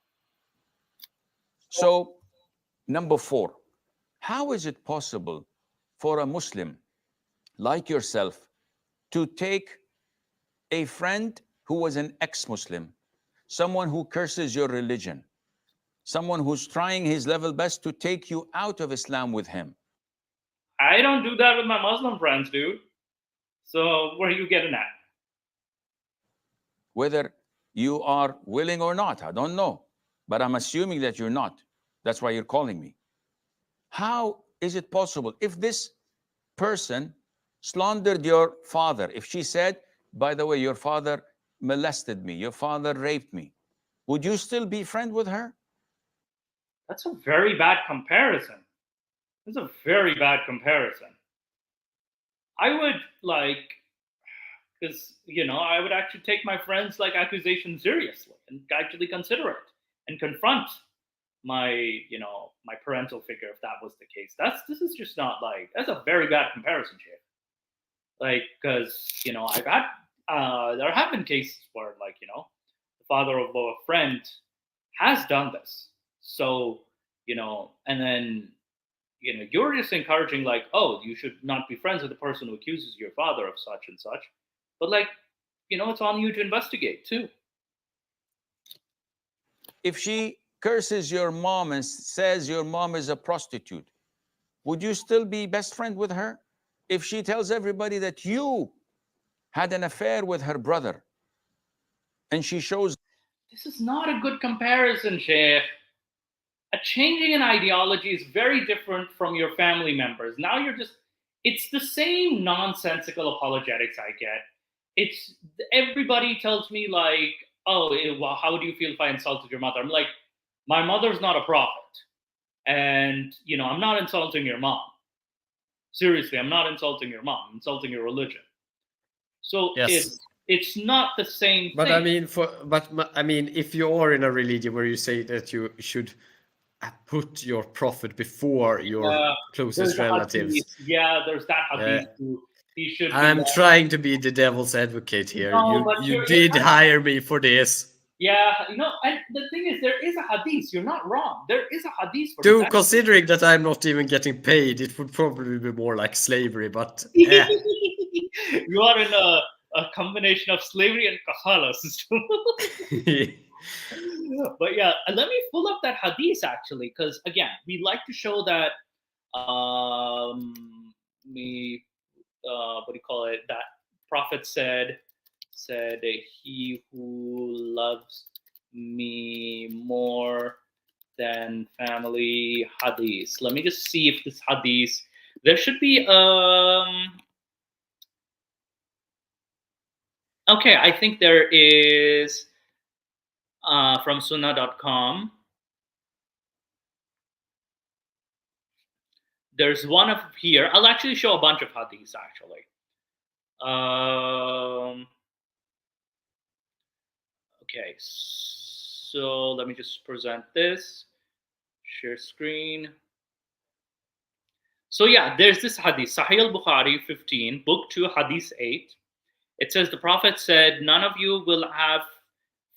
So, number 4, how is it possible for a Muslim like yourself to take a friend who was an ex-Muslim, someone who curses your religion, someone who's trying his level best to take you out of Islam with him? I don't do that with my Muslim friends, dude. So where are you getting at? Whether you are willing or not, I don't know. But I'm assuming that you're not. That's why you're calling me. How is it possible if this person slandered your father, if she said, by the way, your father molested me, your father raped me, would you still be friend with her? That's a very bad comparison. That's a very bad comparison. I would because I would actually take my friends' accusation seriously and actually consider it and confront my my parental figure if that was the case. This is just not that's a very bad comparison, Jay. Because I've had there have been cases where the father of a friend has done this. So and then you're just encouraging oh, you should not be friends with the person who accuses your father of such and such. But it's on you to investigate too. If she curses your mom and says your mom is a prostitute, would you still be best friend with her? If she tells everybody that you had an affair with her brother and she shows... This is not a good comparison, Sheikh. A changing in ideology is very different from your family members. Now it's the same nonsensical apologetics I get. It's everybody tells me oh, well, how do you feel if I insulted your mother? I'm like, my mother's not a prophet. And, I'm not insulting your mom. Seriously, I'm not insulting your mom. I'm insulting your religion. So yes. It's not the same but thing. I mean, if you are in a religion where you say that you should put your prophet before your closest relatives. There's that hadith too. He should I'm trying to be the devil's advocate here. No, you did hire me for this. Yeah, and the thing is, there is a hadith. You're not wrong. There is a hadith for this. Considering that I'm not even getting paid, it would probably be more like slavery, but... You are in a combination of slavery and kahala system. But yeah, let me pull up that hadith actually, because again, we like to show that what do you call it? That prophet said he who loves me more than family, hadith. Let me just see if this hadith, there should be okay, I think there is from sunnah.com. There's one of here. I'll actually show a bunch of hadiths actually. Okay, so let me just present this. Share screen. So yeah, there's this hadith, Sahih al-Bukhari 15, book 2, hadith 8. It says the Prophet said, none of you will have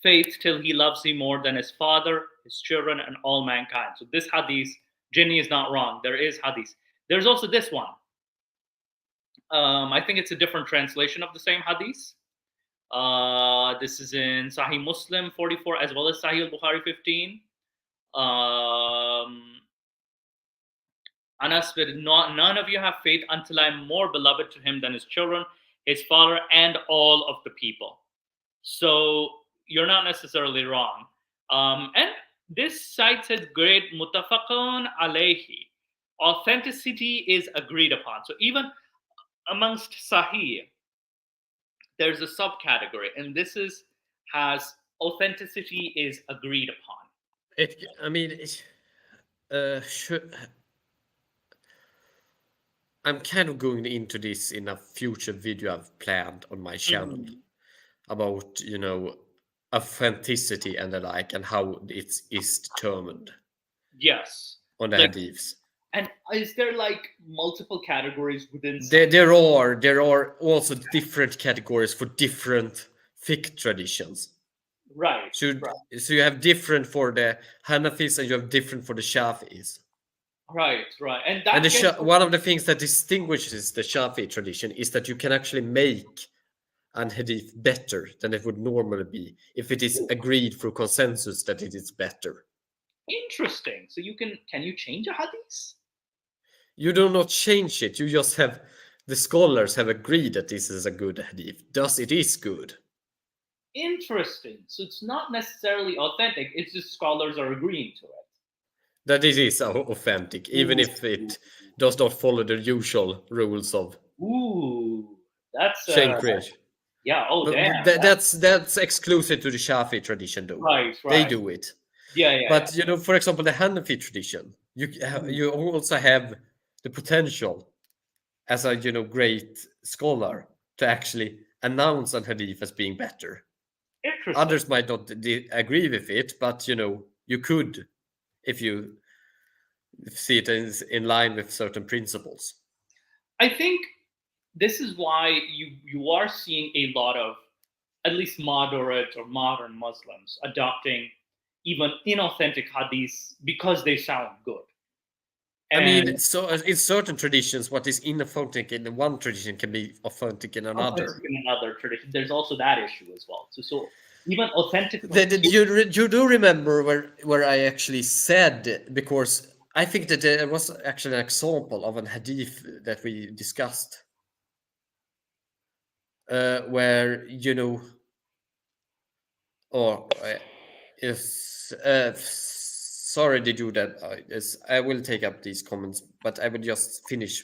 faith till he loves you more than his father, his children, and all mankind. So this hadith, Jinni is not wrong. There is hadith. There's also this one. I think it's a different translation of the same hadith. This is in Sahih Muslim 44 as well as Sahih al-Bukhari 15. Anas said, none of you have faith until I'm more beloved to him than his children, his father, and all of the people. So you're not necessarily wrong. And this site says, great mutafaqun alayhi. Authenticity is agreed upon. So even amongst Sahih, there's a subcategory, and this has authenticity is agreed upon. I'm kind of going into this in a future video I've planned on my channel about, authenticity and the like, and how it is determined. Yes. On the hadiths. And is there like multiple categories within? There are also different categories for different fiqh traditions. Right. So you have different for the Hanafis and you have different for the Shafi'is. Right. And one of the things that distinguishes the Shafi'i tradition is that you can actually make an hadith better than it would normally be if it is agreed through consensus that it is better. Interesting. So can you change a hadith? You do not change it. You just have the scholars have agreed that this is a good hadith. Thus, it is good. Interesting. So it's not necessarily authentic. It's just scholars are agreeing to it. That it is authentic, even if it does not follow the usual rules of. That's chain creation. Yeah. Oh, damn. That's exclusive to the Shafi tradition, though. Right. They do it. Yeah. But for example, the Hanafi tradition, you also have the potential as a great scholar to actually announce an hadith as being better. Interesting. Others might not agree with it, but you could if you see it in line with certain principles. I think this is why you are seeing a lot of at least moderate or modern Muslims adopting even inauthentic hadiths because they sound good. And so in certain traditions, what is inauthentic in one tradition can be authentic in another. In another tradition, there's also that issue as well. So even authentic. You do remember where I actually said, because I think that there was actually an example of an hadith that we discussed, where sorry to do that. I will take up these comments, but I will just finish.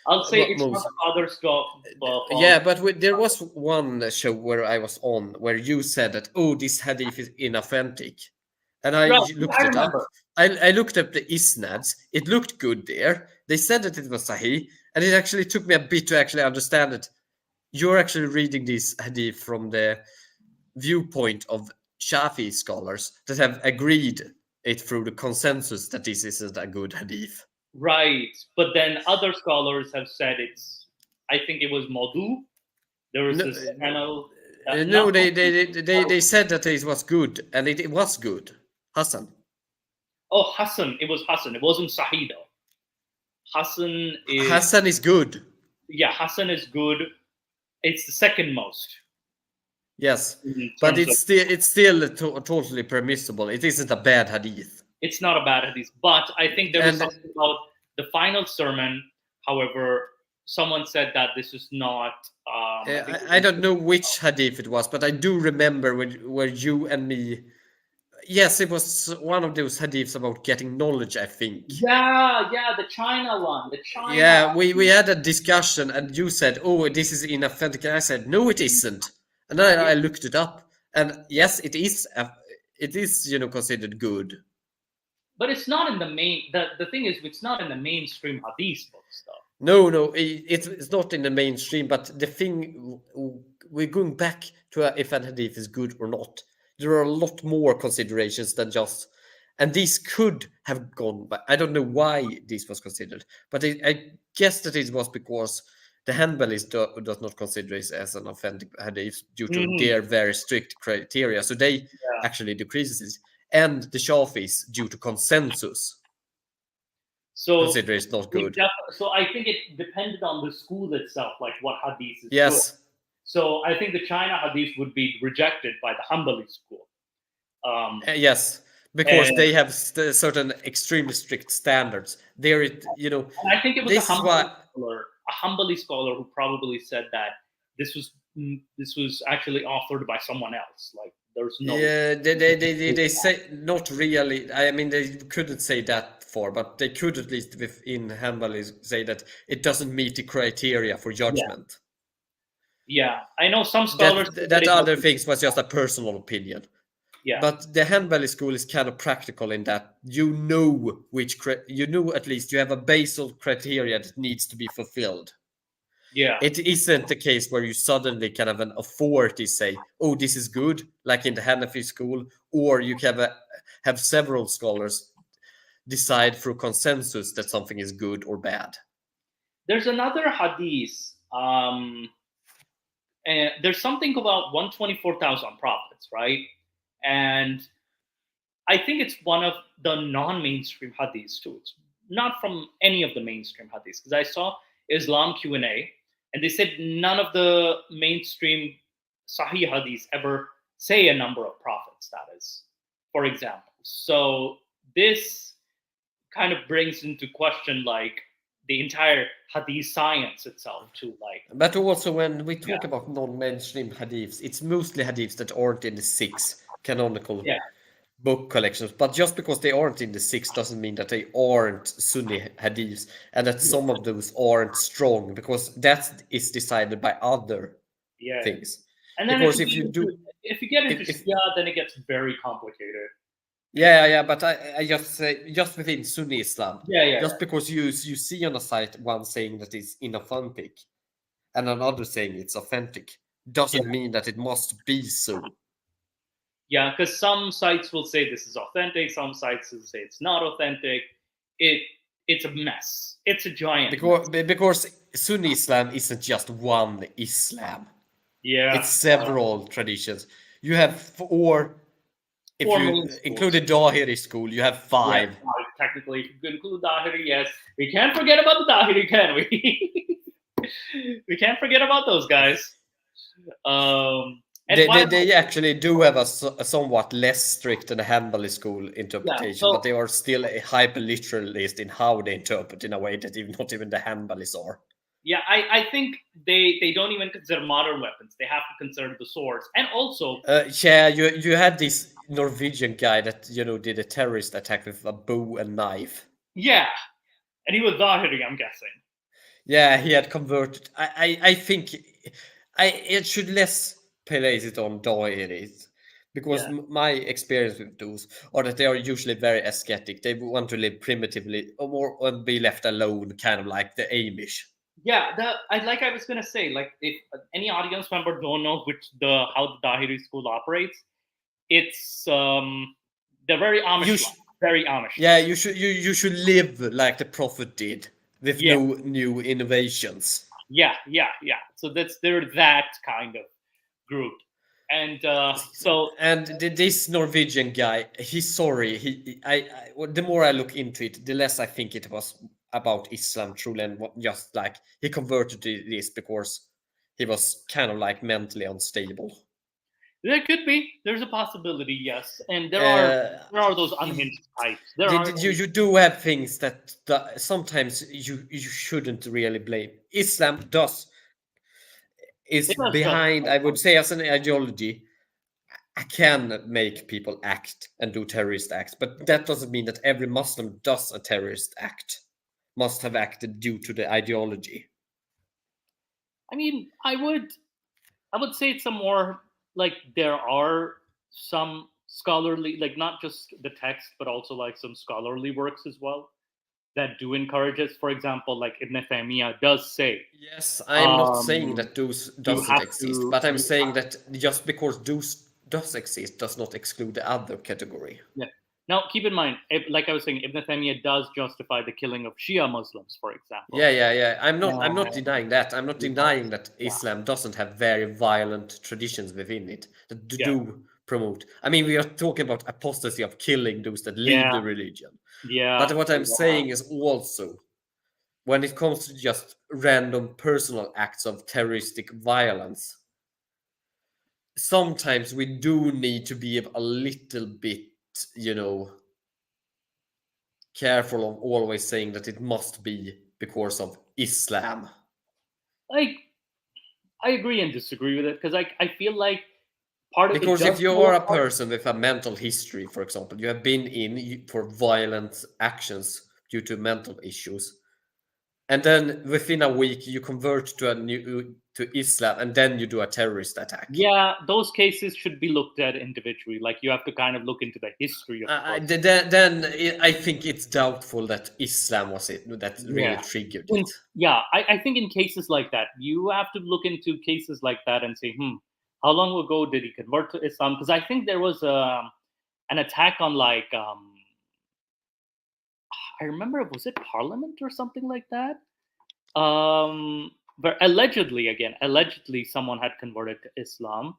I'll say it's not the father's fault. Yeah, but there was one show where I was on where you said that, this hadith is inauthentic. And I looked it up. I looked up the isnads. It looked good there. They said that it was sahih, and it actually took me a bit to actually understand it. You're actually reading this hadith from the viewpoint of Shafi scholars that have agreed it through the consensus that this isn't a good hadith. Right, but then other scholars have said I think it was Maudu. There was this panel. They said that it was good, and it was good. Hassan. Oh, Hassan. It was Hassan. It wasn't Sahih though. Hassan is good. Yeah, Hassan is good. It's the second most. Yes, but it's still totally permissible. It isn't a bad hadith. It's not a bad hadith, but I think there was something about the final sermon. However, someone said that this is not. I don't know which hadith it was, but I do remember where you and me. Yes, it was one of those hadiths about getting knowledge, I think. Yeah, the China one. Yeah, we had a discussion, and you said, this is inauthentic. And I said, no, it isn't. And then I looked it up, and yes, it is. It is, considered good. But it's not in the main. The thing is, it's not in the mainstream hadith books, though. No, it's not in the mainstream. But the thing, we're going back to if an hadith is good or not. There are a lot more considerations than just and these could have gone. But I don't know why this was considered. But I guess that it was because the Hanbalis does not consider it as an authentic hadith due to their very strict criteria. So they actually decreases it, and the Shafis due to consensus. So consider it's not good. So I think it depended on the school itself, like what hadith is Yes. good. So I think the China hadith would be rejected by the Hanbali school. Yes, because they have certain extremely strict standards. There, and I think it was this a is Hanbali scholar who probably said that this was actually authored by someone else. Like there's no. Yeah, they say not really. I mean, they couldn't say that far, but they could at least within Hanbali say that it doesn't meet the criteria for judgment. Yeah, I know some scholars. That other things was just a personal opinion. Yeah. But the Hanbali school is kind of practical in that you know at least you have a basal criteria that needs to be fulfilled. Yeah. It isn't the case where you suddenly kind of an authority say, "Oh, this is good," like in the Hanafi school, or you can have several scholars decide through consensus that something is good or bad. There's another hadith. There's something about 124,000 prophets, right? And I think it's one of the non-mainstream hadiths too. It's not from any of the mainstream hadiths, because I saw Islam Q&A, and they said none of the mainstream Sahih hadiths ever say a number of prophets, that is, for example. So this kind of brings into question like the entire hadith science itself too. Like, but also when we talk about non-mainstream hadiths, it's mostly hadiths that aren't in the 6 canonical book collections. But just because they aren't in the 6 doesn't mean that they aren't Sunni hadiths, and that some of those aren't strong, because that is decided by other things. And then because if you get into Shia, then it gets very complicated. Yeah, but I just say, just within Sunni Islam, just because you see on a site one saying that it's inauthentic and another saying it's authentic, doesn't mean that it must be so. Yeah, because some sites will say this is authentic, some sites will say it's not authentic. It's a mess. It's a giant because Sunni Islam isn't just one Islam. Yeah, it's several traditions. You have if you include the Dahiri school, you have 5. Yeah, technically, if you include Dahiri, yes. We can't forget about the Dahiri, can we? We can't forget about those guys. They actually do have a somewhat less strict than the Hanbali school interpretation, but they are still a hyper-literalist in how they interpret in a way that not even the Hanbalis are. Yeah, I think they don't even consider modern weapons. They have to consider the swords. And also... you had this Norwegian guy that, did a terrorist attack with a bow and knife. Yeah, and he was Zahiri, I'm guessing. Yeah, he had converted. I think it should less place it on Dahiris, because my experience with those are that they are usually very ascetic. They want to live primitively or be left alone, kind of like the Amish. Yeah, I was gonna say, like, if any audience member don't know how the Dahiri school operates, it's they're very Amish, very Amish. Yeah, you should live like the Prophet did, with no new innovations. Yeah. So they're that kind of group, and this Norwegian guy, he's sorry. The more I look into it, the less I think it was about Islam truly, and just like he converted to this because he was kind of like mentally unstable. There could be. There's a possibility, yes, and there are those unhinged types. You do have things that sometimes you shouldn't really blame. Islam is behind. I would say as an ideology, I can make people act and do terrorist acts, but that doesn't mean that every Muslim does a terrorist act must have acted due to the ideology. I mean, I would say it's a more like there are some scholarly, like not just the text, but also like some scholarly works as well that do encourage us. For example, like Ibn Taymiyyah does say. Yes, I'm not saying that those doesn't exist, but I'm saying that just because those does exist does not exclude the other category. Yeah. Now, keep in mind, like I was saying, Ibn Taymiyyah does justify the killing of Shia Muslims, for example. Yeah. I'm not denying that. I'm not denying that Yeah. Islam doesn't have very violent traditions within it that Yeah. do promote. I mean, we are talking about apostasy of killing those that leave Yeah. the religion. Yeah. But what I'm saying is also when it comes to just random personal acts of terroristic violence, sometimes we do need to be a little bit, careful of always saying that it must be because of Islam. Like, I agree and disagree with it because I feel like part of it Because does if you play are a a part. person with a mental history, for example, you have been in for violent actions due to mental issues, and then within a week you convert to Islam, and then you do a terrorist attack. Yeah, those cases should be looked at individually. Like you have to kind of look into the history of the person. Then I think it's doubtful that Islam was it that really Yeah. triggered it. Yeah, I think in cases like that, you have to look into cases like that and say, how long ago did he convert to Islam? Because I think there was an attack on like I remember, was it Parliament or something like that? But allegedly someone had converted to Islam.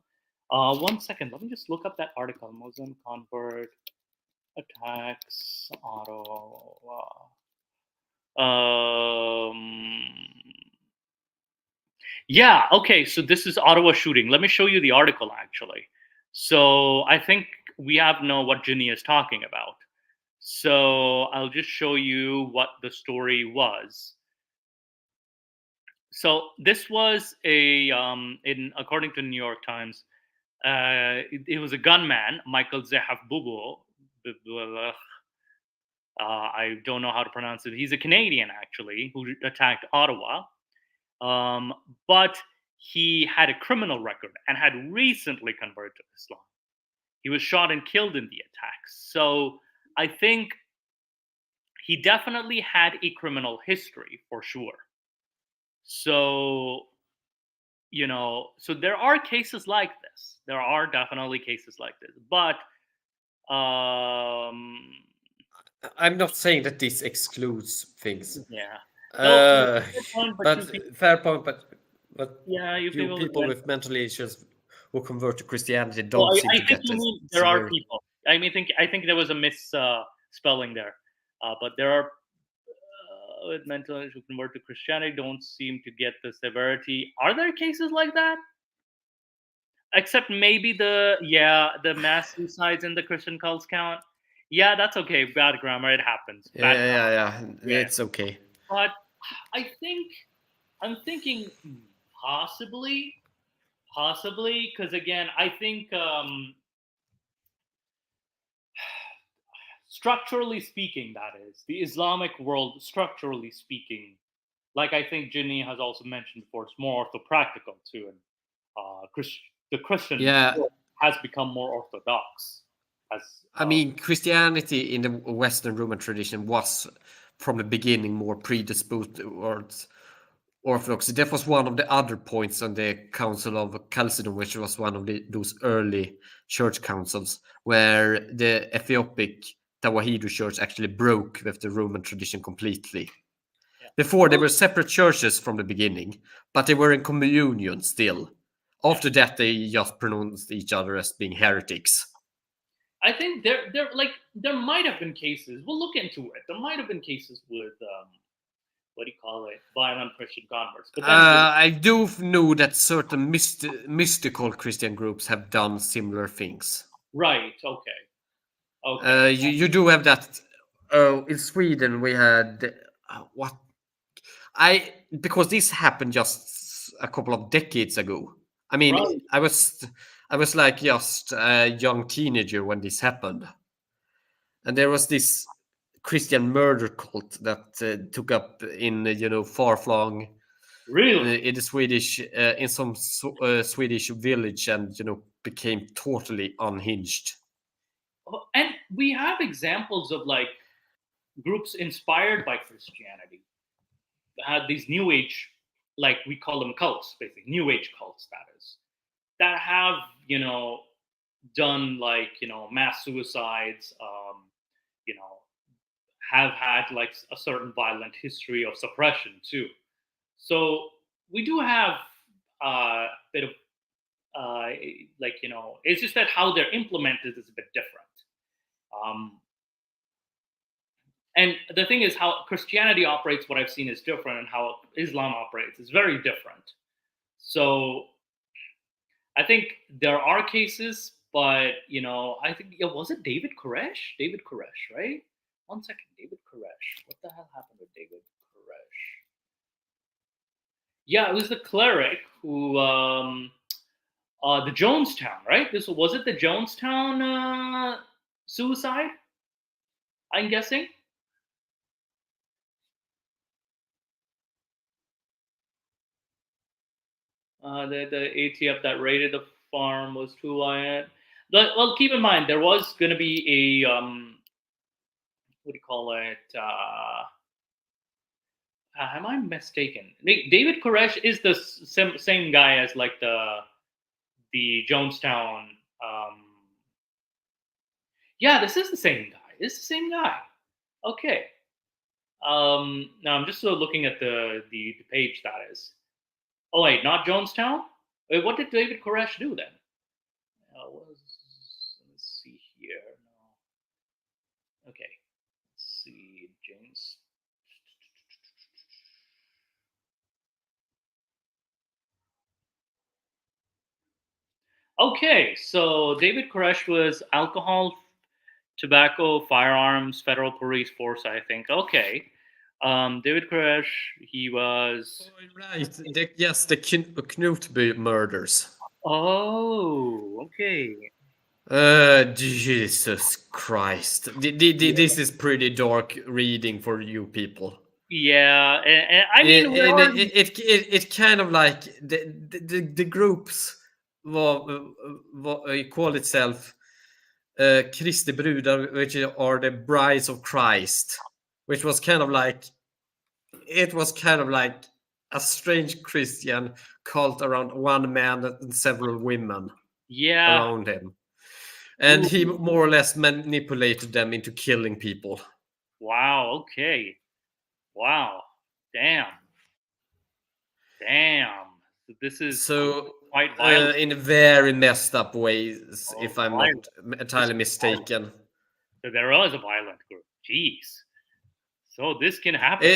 1 second, let me just look up that article. Muslim convert attacks Ottawa. Yeah, okay, so this is Ottawa shooting. Let me show you the article actually. So I think we have know what Ginny is talking about. So I'll just show you what the story was. So this was in according to New York Times, it was a gunman, Michael Zehaf Bubu. I don't know how to pronounce it. He's a Canadian actually who attacked Ottawa, but he had a criminal record and had recently converted to Islam. He was shot and killed in the attacks. So I think he definitely had a criminal history for sure. So, so there are cases like this. There are definitely cases like this. But I'm not saying that this excludes things. yeah. No, fair point, but fair point. But yeah, you people with mental issues who convert to Christianity Well, don't seem I to think get you this. mean there are people. I think there was a spelling there, but there are with mental issues who convert to Christianity don't seem to get the severity. Are there cases like that? Except maybe the mass suicides in the Christian cults count. Yeah, that's okay. Bad grammar, it happens. Bad grammar. Yeah. It's okay. But I'm thinking possibly, because again, I think structurally speaking, that is the Islamic world. Structurally speaking, like I think Ginny has also mentioned before, it's more orthopractical too, and the Christian world has become more orthodox. I mean, Christianity in the Western Roman tradition was from the beginning more predisposed towards Orthodoxy. That was one of the other points on the Council of Chalcedon, which was one of those early church councils, where the Ethiopic Tawahidu Church actually broke with the Roman tradition completely. Yeah. Before, they were separate churches from the beginning, but they were in communion still. After that, they just pronounced each other as being heretics. I think there might have been cases. We'll look into it. There might have been cases with what do you call it? Violent Christian converts. But I do know that certain mystical Christian groups have done similar things. Right. Okay. You do have that. In Sweden, we had what? Because this happened just a couple of decades ago. I mean, right. I was like just a young teenager when this happened, and there was this Christian murder cult that took up in far-flung, really, in the Swedish in some Swedish village, and became totally unhinged. And we have examples of like groups inspired by Christianity had these New Age, like we call them cults, basically New Age cults, that have done like mass suicides, you know, have had like a certain violent history of suppression too. So we do have a bit of like, you know, it's just that how they're implemented is a bit different. Um, and the thing is, how Christianity operates, what I've seen is different, and how Islam operates is very different. So I think there are cases, but you know, I think, yeah, was it David Koresh? David Koresh, right? One second, David Koresh. What the hell happened with David Koresh? Yeah, it was the cleric who, the Jonestown, right? This was it, the Jonestown suicide. I'm guessing. The ATF that raided the farm was too violent. Well, keep in mind there was going to be a what do you call it? Am I mistaken? David Koresh is the same guy as like the Jonestown. Yeah, this is the same guy. It's the same guy. Okay. Now I'm just looking at the page that is. Oh wait, not Jonestown. Wait, what did David Koresh do then? Let's see here. No. Okay. Let's see, James. Okay, so David Koresh was alcohol, tobacco, firearms, federal police force, I think. Okay. David Koresh, he was. Right. Yes, the Knutby murders. Oh, okay. Jesus Christ. This is pretty dark reading for you people. Yeah, and I mean, it kind of like the groups call itself Kristi brudar, which are the brides of Christ, which was kind of like a strange Christian cult around one man and several women yeah. around him. And Ooh. he more or less manipulated them into killing people. Wow, okay. Wow. Damn. This is quite violent. In very messed up ways, if I'm violent. not entirely mistaken. So there was a violent group. Jeez. So this can happen.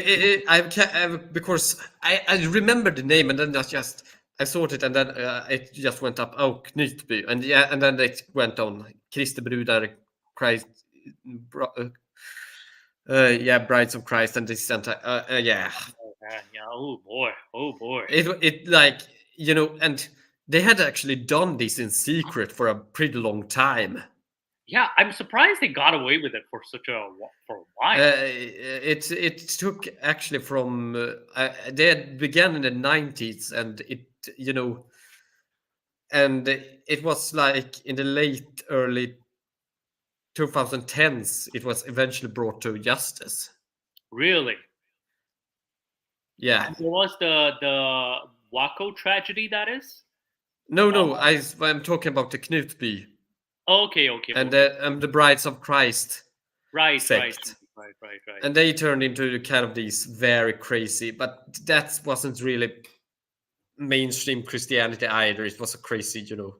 Because I remember the name, and then I saw it, and then it just went up. Oh, Knutby, and yeah, and then it went on. Kristi brudar, Christ, Brides of Christ, and this yeah. Yeah. Oh boy. It like, you know, and they had actually done this in secret for a pretty long time. Yeah, I'm surprised they got away with it for a while. It took actually from they had began in the 90s, and it, you know, and it was like in the late early 2010s it was eventually brought to justice. Really? Yeah. And there was the Waco tragedy, that is? No, I'm talking about the Knutby. Okay. And the Brides of Christ. Right. And they turned into kind of these very crazy, but that wasn't really mainstream Christianity either. It was a crazy, you know.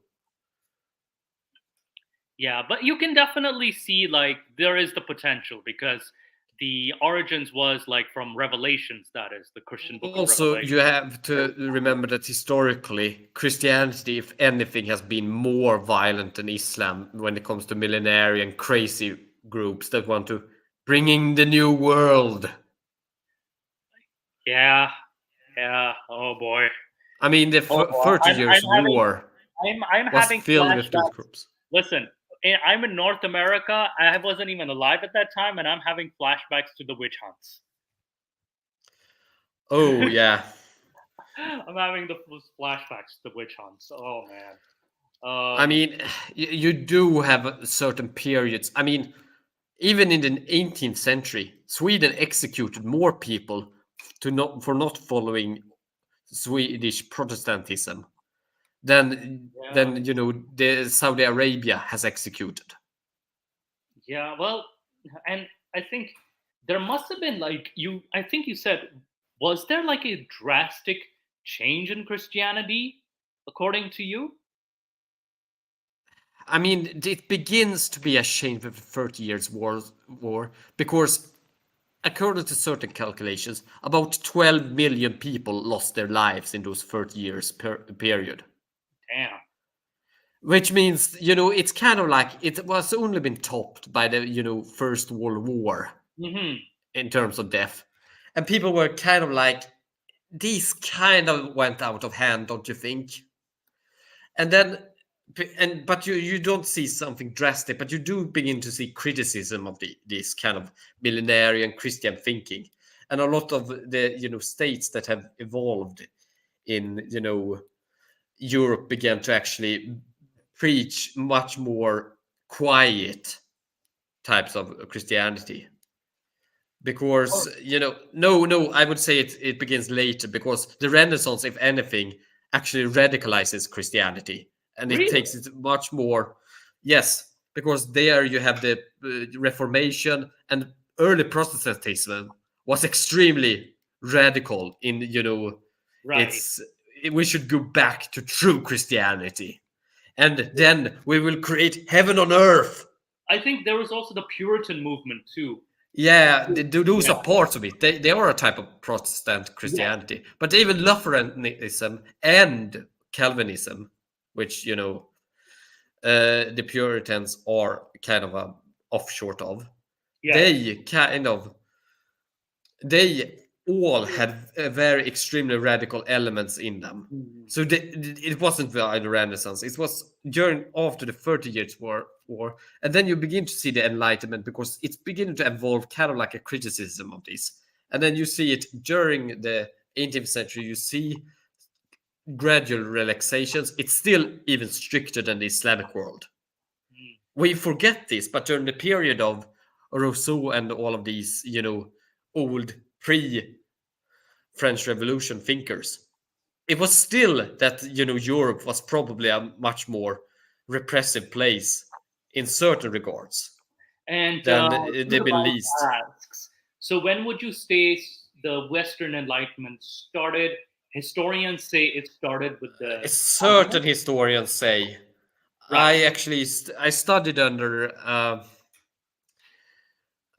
Yeah, but you can definitely see like there is the potential, because the origins was like from Revelations, that is the Christian book. Also, you have to remember that historically, Christianity, if anything, has been more violent than Islam when it comes to millenarian crazy groups that want to bring in the new world. Yeah. Oh boy. I mean, the 30 years war I'm was having filled with those groups. Listen, I'm in North America. I wasn't even alive at that time, and I'm having flashbacks to the witch hunts. Oh, yeah. I'm having the flashbacks to the witch hunts. Oh, man. I mean, you do have certain periods. I mean, even in the 18th century, Sweden executed more people for not following Swedish Protestantism than you know, the Saudi Arabia has executed. Yeah, well, And I think there must have been like I think you said, was there like a drastic change in Christianity according to you? I mean, it begins to be a change with the 30 Years' War because, according to certain calculations, about 12 million people lost their lives in those 30 years period. Damn. Which means, it's kind of like it was only been topped by the, First World War Hmm. in terms of death. And people were kind of like, these kind of went out of hand, don't you think? And then, but you don't see something drastic, but you do begin to see criticism of this kind of millenarian Christian thinking. And a lot of the, states that have evolved in, Europe began to actually preach much more quiet types of Christianity. Because no, I would say it begins later, because the Renaissance, if anything, actually radicalizes Christianity, and it Really? takes it much more. Yes, because there you have the Reformation, and early Protestantism was extremely radical in Right. we should go back to true Christianity, and then we will create heaven on earth. I think there was also the Puritan movement too. Yeah, those Yeah. are parts of it. They are a type of Protestant Christianity. But even Lutheranism and Calvinism, which, the Puritans are kind of a offshoot of, Yeah. they all had very extremely radical elements in them. So it wasn't the Renaissance. It was after the 30 Years' War, and then you begin to see the Enlightenment, because it's beginning to evolve kind of like a criticism of this. And then you see it during the 18th century. You see gradual relaxations. It's still even stricter than the Islamic world. We forget this, but during the period of Rousseau and all of these, old pre-French Revolution thinkers, it was still that, Europe was probably a much more repressive place in certain regards And than the Middle East. asks, so when would you say the Western Enlightenment started? Historians say it started with the Certain historians say. Right. I actually I studied under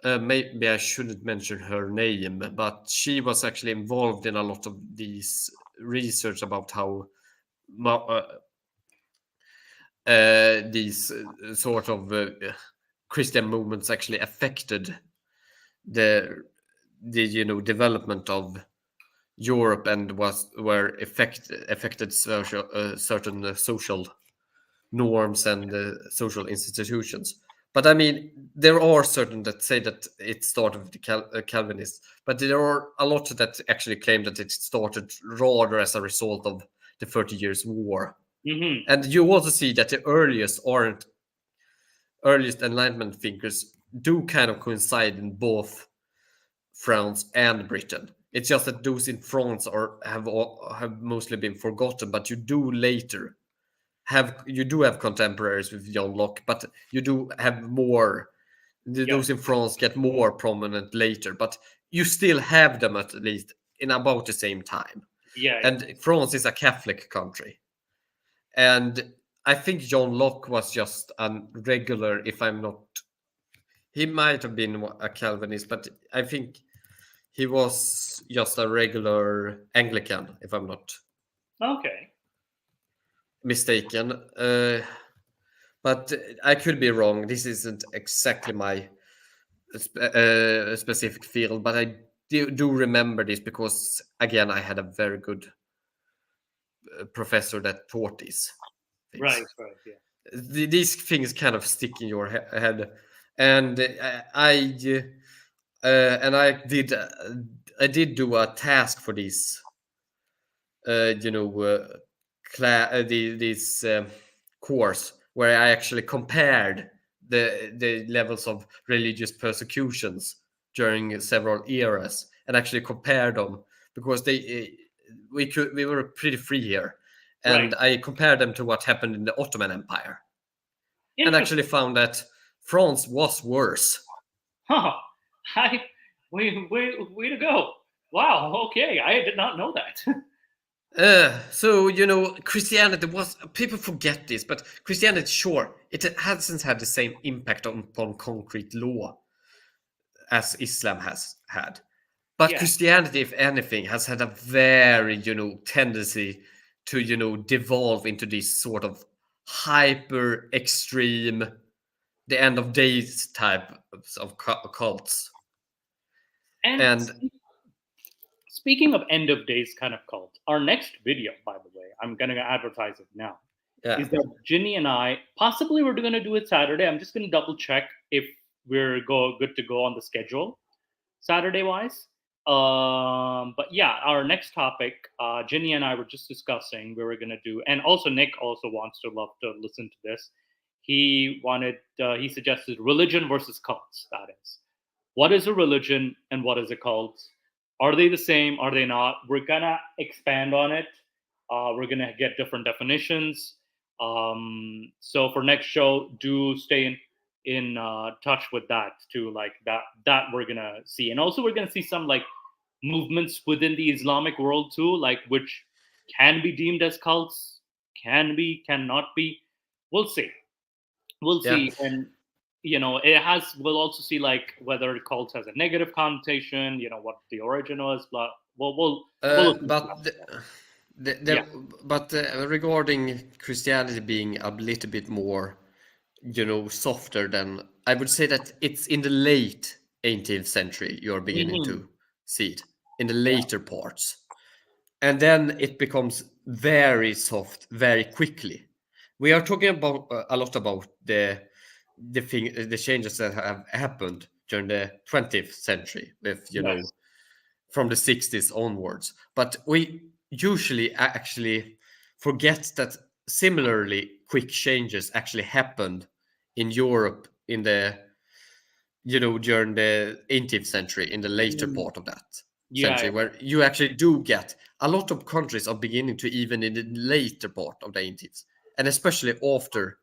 maybe I shouldn't mention her name, but she was actually involved in a lot of these research about how these sort of Christian movements actually affected the development of Europe, and were affected certain social norms and social institutions. But I mean, there are certain that say that it started with the Calvinists, but there are a lot that actually claim that it started rather as a result of the 30 Years' War. Mm-hmm. And you also see that the earliest Enlightenment thinkers do kind of coincide in both France and Britain. It's just that those in France have mostly been forgotten, but you do have contemporaries with John Locke, but you do have more. Those in France get more prominent later, but you still have them at least in about the same time. Yeah. And France is a Catholic country, and I think John Locke was just a regular. If I'm not, he might have been a Calvinist, but I think he was just a regular Anglican, if I'm not Okay. mistaken. But I could be wrong. This isn't exactly my specific field, but I do remember this because, again, I had a very good professor that taught these things. Right. Yeah. These things kind of stick in your head, and I did do a task for this, this course, where I actually compared the levels of religious persecutions during several eras, and actually compared them, because we were pretty free here, and I compared them to what happened in the Ottoman Empire, and actually found that France was worse. Huh. I way to go. Wow. Okay. I did not know that. So Christianity was, people forget this, but Christianity, sure, it hasn't had the same impact on concrete law as Islam has had. But Yeah. Christianity, if anything, has had a very, tendency to, devolve into this sort of hyper extreme, the end of days type of cults. And speaking of end of days kind of cult, our next video, by the way, I'm going to advertise it now, yeah, is that Ginny and I, possibly we're going to do it Saturday. I'm just going to double check if we're good to go on the schedule Saturday wise. But yeah, our next topic, Ginny and I were just discussing we were going to do, and also Nick also love to listen to this. He suggested religion versus cults. That is, what is a religion and what is a cult? Are they the same? Are they not? We're gonna expand on it. We're gonna get different definitions. So for next show, do stay in touch with that too. Like that we're gonna see, and also we're gonna see some like movements within the Islamic world too, like which can be deemed as cults, cannot be. We'll see. We'll yeah. see, and we'll also see like whether cult has a negative connotation, what the origin was, blah. We'll but regarding Christianity being a little bit more, softer than, I would say that it's in the late 18th century you're beginning to see it, in the later parts. And then it becomes very soft very quickly. We are talking about a lot about the changes that have happened during the 20th century with from the 60s onwards, but we usually actually forget that similarly quick changes actually happened in Europe in the during the 18th century, in the later part of that century, where you actually do get a lot of countries are beginning to, even in the later part of the 18th, and especially after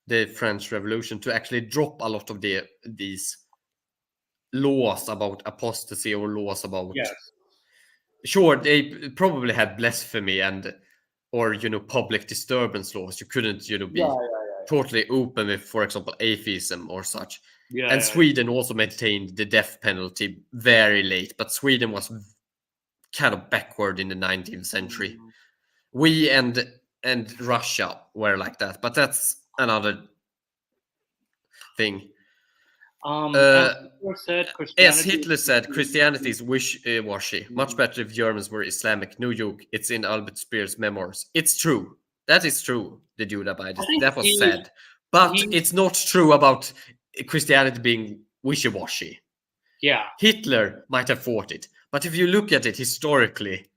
the French Revolution, to actually drop a lot of these laws about apostasy or laws about. Sure, they probably had blasphemy or public disturbance laws. You couldn't be totally open with, for example, atheism or such. And Sweden also maintained the death penalty very late, but Sweden was kind of backward in the 19th century. We and Russia were like that, but that's another thing. As Hitler said, Christianity is wishy-washy. Much better if Germans were Islamic. No joke. It's in Albert Speer's memoirs. It's true. That is true. The Judabites. That was said. But it's not true about Christianity being wishy-washy. Yeah. Hitler might have thought it. But if you look at it historically,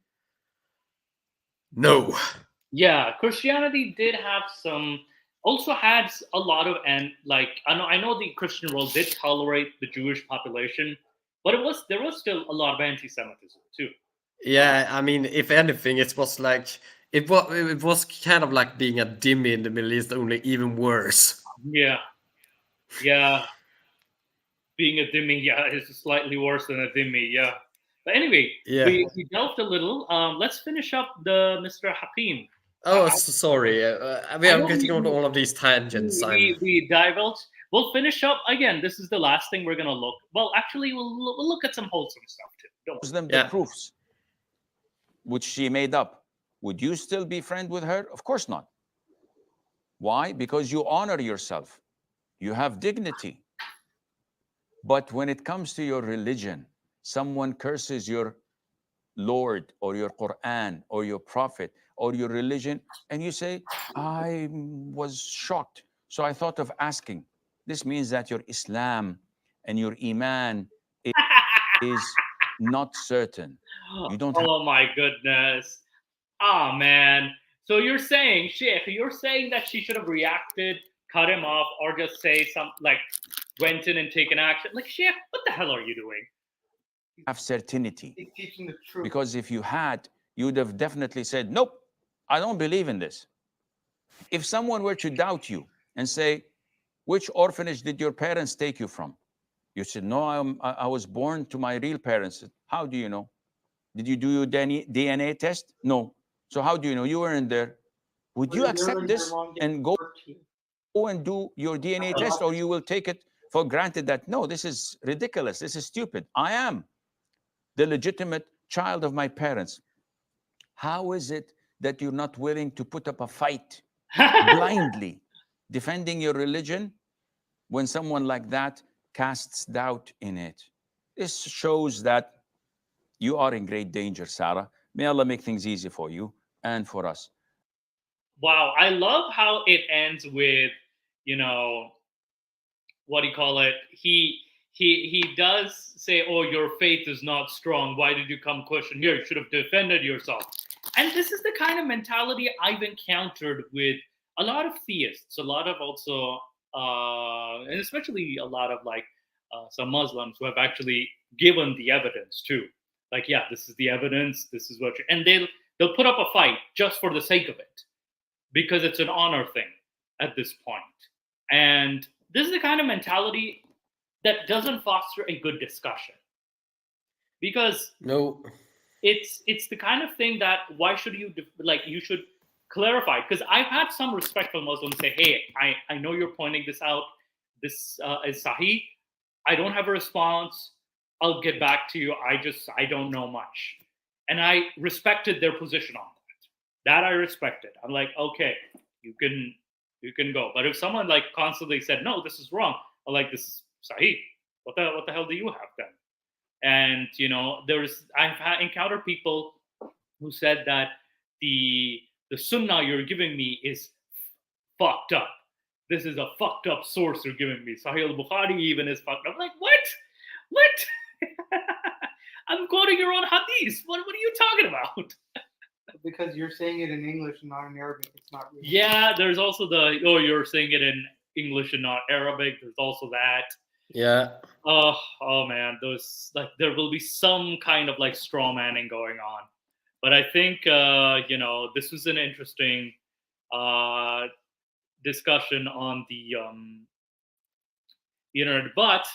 no. Yeah, Christianity did have also had a lot of, and like I know the Christian world did tolerate the Jewish population, but there was still a lot of anti-Semitism too. Yeah, I mean, if anything, it was like it was kind of like being a dhimmi in the Middle East, only even worse. Yeah, being a dhimmi, is slightly worse than a dhimmi. Yeah, but anyway, we delved a little. Let's finish up the Mr. Hakim. Oh, sorry. We are getting on all of these tangents. We divulged. We'll finish up again. This is the last thing we're gonna look. Well, actually, we'll look at some wholesome stuff too. Don't the proofs which she made up. Would you still be friend with her? Of course not. Why? Because you honor yourself. You have dignity. But when it comes to your religion, someone curses your Lord or your Quran or your prophet or your religion, and you say, I was shocked, so I thought of asking. This means that your Islam and your Iman is not certain. You don't my goodness. Oh, man. So you're saying, Sheikh, that she should have reacted, cut him off, or just say something like, went in and taken action? Like, Sheikh, what the hell are you doing? Have certainty. He's teaching the truth. Because if you had, you would have definitely said, nope, I don't believe in this. If someone were to doubt you and say, which orphanage did your parents take you from? You said, no, I was born to my real parents. How do you know? Did you do your DNA test? No. So how do you know? You weren't there. Would you accept this and go and do your DNA test, or you will take it for granted that, no, this is ridiculous, this is stupid. I am the legitimate child of my parents. How is it that you're not willing to put up a fight blindly defending your religion when someone like that casts doubt in it? This shows that you are in great danger, Sarah. May Allah make things easy for you and for us. Wow, I love how it ends with, you know, what do you call it? He does say, "Oh, your faith is not strong. Why did you come question here? You should have defended yourself." And this is the kind of mentality I've encountered with a lot of theists, a lot of also, and especially a lot of like some Muslims who have actually given the evidence too. Like, yeah, this is the evidence. This is what, and they'll put up a fight just for the sake of it, because it's an honor thing at this point. And this is the kind of mentality that doesn't foster a good discussion, because No. it's the kind of thing that, why should you like, you should clarify. Because I've had some respectful Muslims say, hey, I know you're pointing this out, this is sahih, I don't have a response, I'll get back to you, I don't know much. And I respected their position on that I respected. I'm like, okay, you can go. But if someone like constantly said, no, this is wrong, I'm like, this is sahih, what the hell do you have then? And you know, I've encountered people who said that the sunnah you're giving me is fucked up. This is a fucked up source you're giving me. Sahih al-Bukhari even is fucked up. I'm like, what? I'm quoting your own hadith. What are you talking about? Because you're saying it in English and not in Arabic. It's not real. Yeah, there's also you're saying it in English and not Arabic. There's also that. Yeah. Oh man, those, like, there will be some kind of like straw manning going on. But I think you know, this was an interesting discussion on the internet. But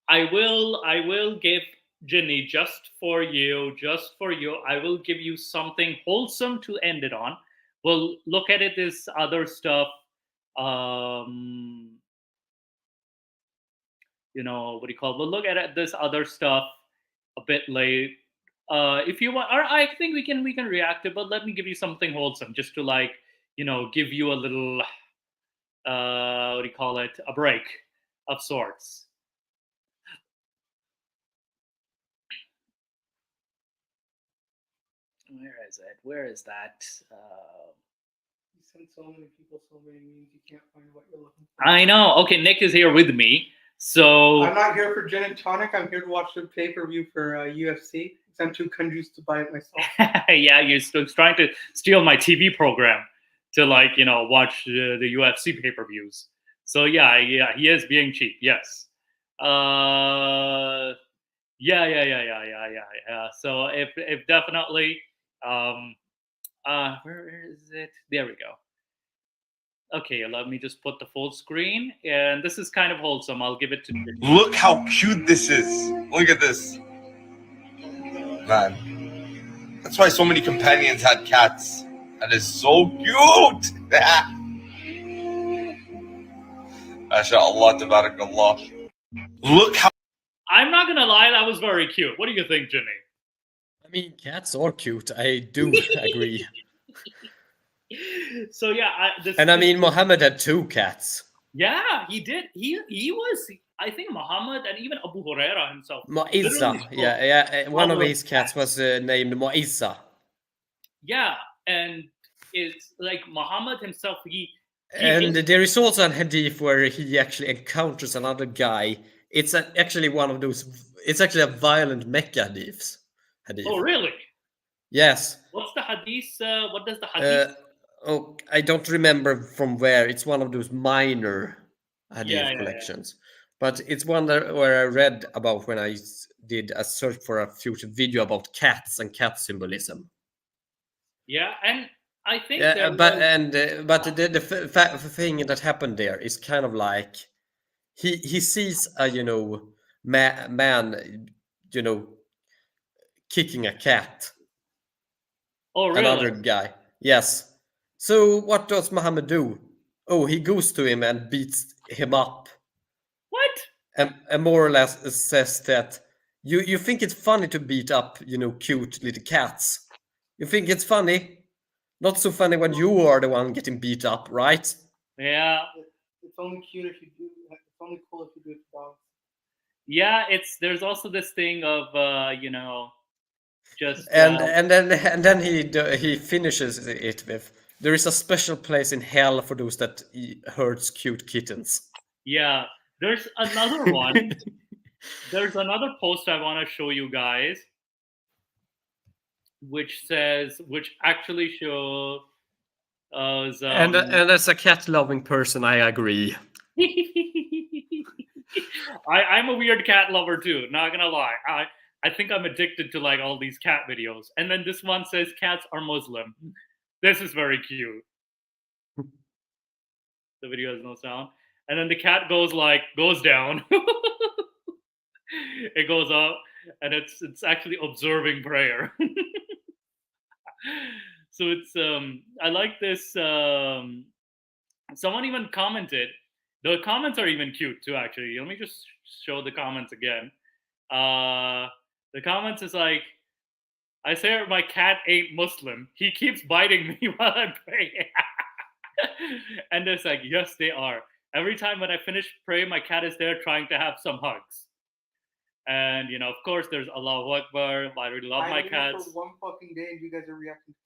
I will give Ginny, just for you, I will give you something wholesome to end it on. We'll look at it as other stuff. You know, what do you call it? We'll look at this other stuff a bit late. If you want, or I think we can react to it, but let me give you something wholesome, just to, like, you know, give you a little what do you call it? A break of sorts. Where is that? You sent so many people so many memes, you can't find what you're looking for. I know. Okay, Nick is here with me. So I'm not here for gin and tonic. I'm here to watch the pay-per-view for UFC. I'm too confused to buy it myself. Yeah, you're still trying to steal my TV program to, like, you know, watch the UFC pay-per-views. So yeah, he is being cheap. Yes. Yeah. So if definitely, where is it? There we go. Okay, let me just put the full screen, and this is kind of wholesome. I'll give it to you. Look how cute this is. Look at this. Man, that's why so many companions had cats. That is so cute. MashaAllah, tabarakallah. Look how. I'm not gonna lie, that was very cute. What do you think, Ginny? I mean, cats are cute. I do agree. So yeah, and I mean, Muhammad had 2 cats. Yeah, he did. He was, I think, Muhammad and even Abu Huraira himself. Mu'izza. Yeah. One of his cats was named Mu'izza. Yeah, and it's like Muhammad himself. And there is also a hadith where he actually encounters another guy. It's actually one of those. It's actually a violent Mecca hadith. Oh, really? Yes. What's the hadith? What does the hadith? Oh, I don't remember from where. It's one of those minor hadith collections. But it's one where I read about when I did a search for a future video about cats and cat symbolism. Yeah, and I think but the thing that happened there is kind of like he sees a man kicking a cat, Oh, really? another guy. Yes. So what does Muhammad do? Oh, he goes to him and beats him up, What? and more or less says that you think it's funny to beat up cute little cats. You think it's funny? Not so funny when you are the one getting beat up, right? Yeah. It's only cute if you do. It's only cool if you do it to dogs. Yeah, there's also this thing of just And then he finishes it with, there is a special place in hell for those that hurts cute kittens. yeah. There's another one. There's another post I want to show you guys, which actually shows. And as a cat loving person, I agree. I'm a weird cat lover too. Not gonna lie. I think I'm addicted to like all these cat videos. And then this one says cats are Muslim. This is very cute. The video has no sound. And then the cat goes down. It goes up, and it's actually observing prayer. So it's I like this. Someone even commented. The comments are even cute too. Actually, let me just show the comments again. The comments is like, I say my cat ain't Muslim. He keeps biting me while I'm praying. And it's like, yes, they are. Every time when I finish praying, my cat is there trying to have some hugs. And of course, there's Allahu Akbar. I really love my cats. For one fucking day, and you guys are reacting to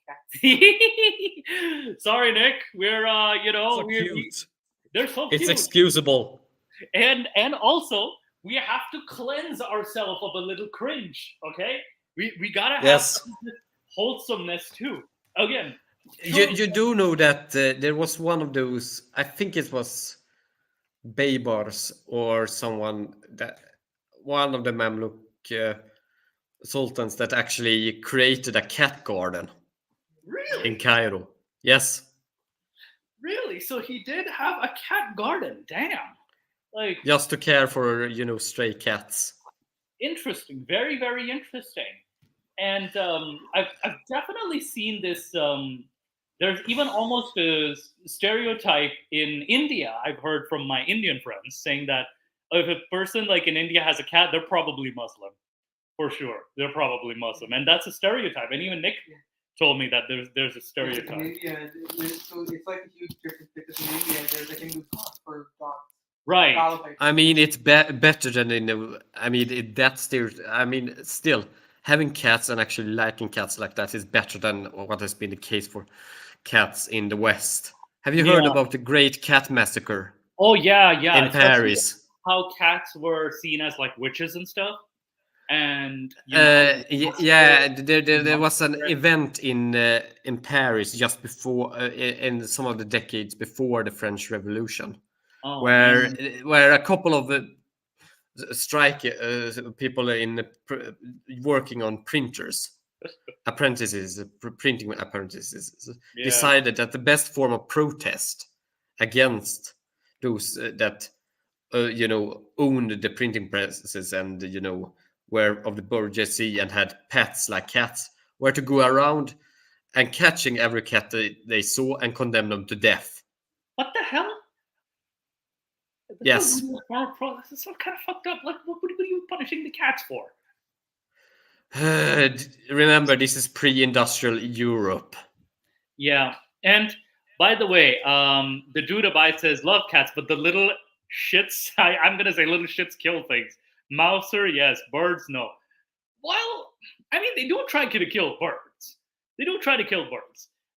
cats. Sorry, Nick. We're So cute. They're so cute. It's excusable. And also, we have to cleanse ourselves of a little cringe. Okay, we gotta have wholesomeness too. Again, you do know that there was one of those. I think it was Baybars or someone that. One of the Mamluk sultans that actually created a cat garden. Really? In Cairo. Yes. Really? So he did have a cat garden. Damn. Like, just to care for stray cats. Interesting. Very, very interesting. And I've definitely seen this. There's even almost a stereotype in India. I've heard from my Indian friends saying that if a person like in India has a cat, they're probably Muslim, for sure. They're probably Muslim, and that's a stereotype. And even Nick told me that there's a stereotype. In India, so it's like a huge difference because in India there's a Hindu cause for dogs. Right. I mean, it's better than still having cats and actually liking cats like that is better than what has been the case for cats in the West. Have you heard about the Great Cat Massacre? Oh yeah. In Paris. How cats were seen as like witches and stuff, and there was an event in Paris just before in some of the decades before the French Revolution, where a couple of the strike people working on printers, printing apprentices, decided that the best form of protest against those that owned the printing presses and were of the bourgeoisie and had pets like cats were to go around and catching every cat they saw and condemn them to death. What the hell? Yes. It's so kind of fucked up. Like, what are you punishing the cats for? Remember, this is pre-industrial Europe. Yeah, and by the way, the dude abide says love cats, but the little shits, I'm gonna say little shits kill things. Mouser, yes. Birds, no. Well, I mean, they do try to kill birds.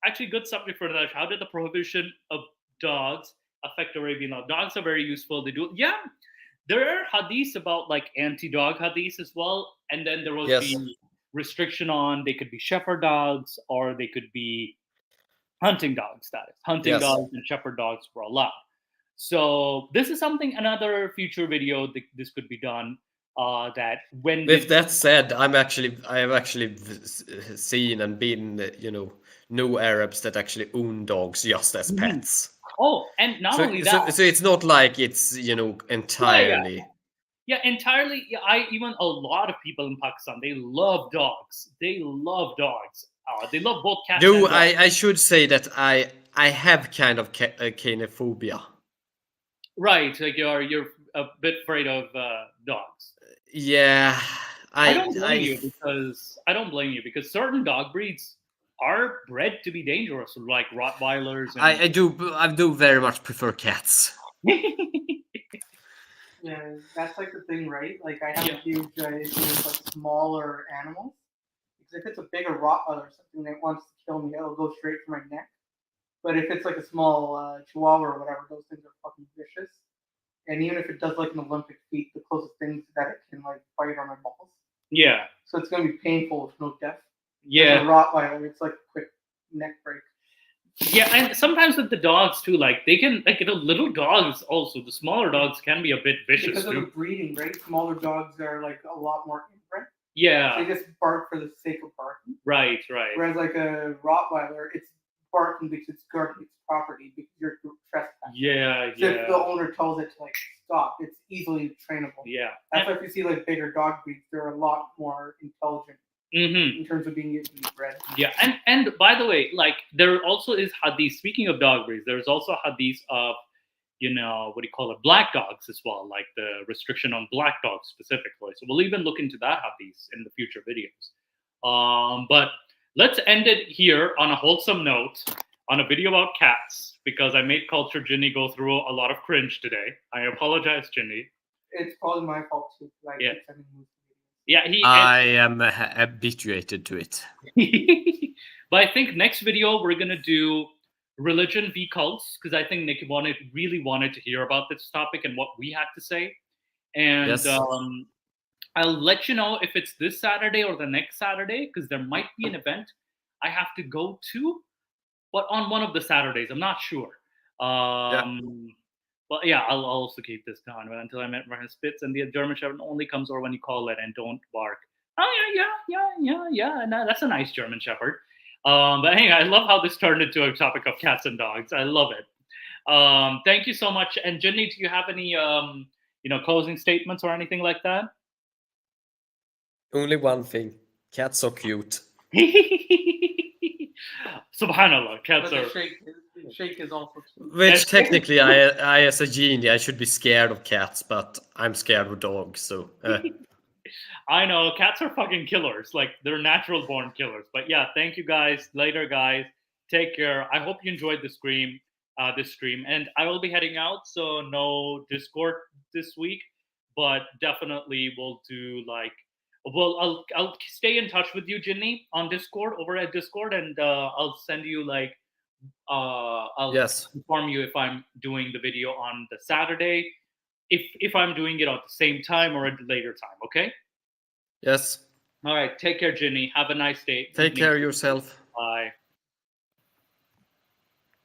Actually, good subject for that. How did the prohibition of dogs affect Arabian law? Dogs are very useful. They do. Yeah, there are hadiths about like anti-dog hadiths as well. And then there was the restriction on they could be shepherd dogs or they could be hunting dogs. That is, hunting dogs and shepherd dogs were allowed. So this is another future video this could be done. That when with that said, I have actually seen and been know Arabs that actually own dogs just as pets. Oh, and not So, only that, so it's not like it's, you know, entirely. yeah, entirely. Yeah, even a lot of people in Pakistan, they love dogs. They love dogs. They love both cats Do and dogs. I should say that I have kind of canophobia. Right, like you're a bit afraid of dogs. Yeah, I don't blame you because certain dog breeds are bred to be dangerous, like Rottweilers. And I do very much prefer cats. Yeah, that's like the thing, right? Like I have a huge issue with like smaller animals. Because if it's a bigger Rottweiler or something that wants to kill me, it'll go straight for my neck. But if it's like a small Chihuahua or whatever, those things are fucking vicious. And even if it does like an Olympic feat, the closest things that it can like bite are my balls. Yeah. So it's gonna be painful with no death. Yeah. As a Rottweiler, it's like a quick neck break. Yeah, and sometimes with the dogs too, like they can, like the little dogs also, the smaller dogs can be a bit vicious because too. of the breeding, right? Smaller dogs are like a lot more inbred. Yeah. They just bark for the sake of barking. Right, right. Whereas like a Rottweiler, it's barking because it's guarding its property because you're trespassing. Yeah, So yeah. if the owner tells it to like stop, it's easily trainable. Yeah. That's why if you see like bigger dog breeds, they're a lot more intelligent in terms of being able to be bred. Yeah, and by the way, like there also is hadith. Speaking of dog breeds, there's also hadith of, you know, what do you call it, black dogs as well, like the restriction on black dogs specifically. So we'll even look into that hadith in the future videos. But let's end it here on a wholesome note, on a video about cats, because I made Culture Ginny go through a lot of cringe today. I apologize, Ginny. It's probably my fault too. Like, Yeah. Yeah, I am habituated to it. But I think next video we're gonna do religion v cults, because I think Nick really wanted to hear about this topic and what we had to say. And Yes. I'll let you know if it's this Saturday or the next Saturday, because there might be an event I have to go to, but on one of the Saturdays, I'm not sure. But yeah, I'll also keep this down until I met Ryan Spitz, and the German Shepherd only comes over when you call it and don't bark. Oh yeah. No, that's a nice German Shepherd. But hey, I love how this turned into a topic of cats and dogs. I love it. Thank you so much. And Jenny, do you have any closing statements or anything like that? Only one thing: cats are cute. Subhanallah, cats But are. the shake is also cute. Which technically, I as a genie, I should be scared of cats, but I'm scared of dogs. So. I know cats are fucking killers. Like they're natural born killers. But yeah, thank you guys. Later, guys. Take care. I hope you enjoyed the stream. And I will be heading out, so no Discord this week, but definitely we'll do I'll stay in touch with you, Ginny, on Discord, over at Discord, and I'll send you I'll inform you if I'm doing the video on the Saturday, if I'm doing it at the same time or at a later time. Okay. Yes. All right. Take care, Ginny. Have a nice day. Take care of yourself. Bye.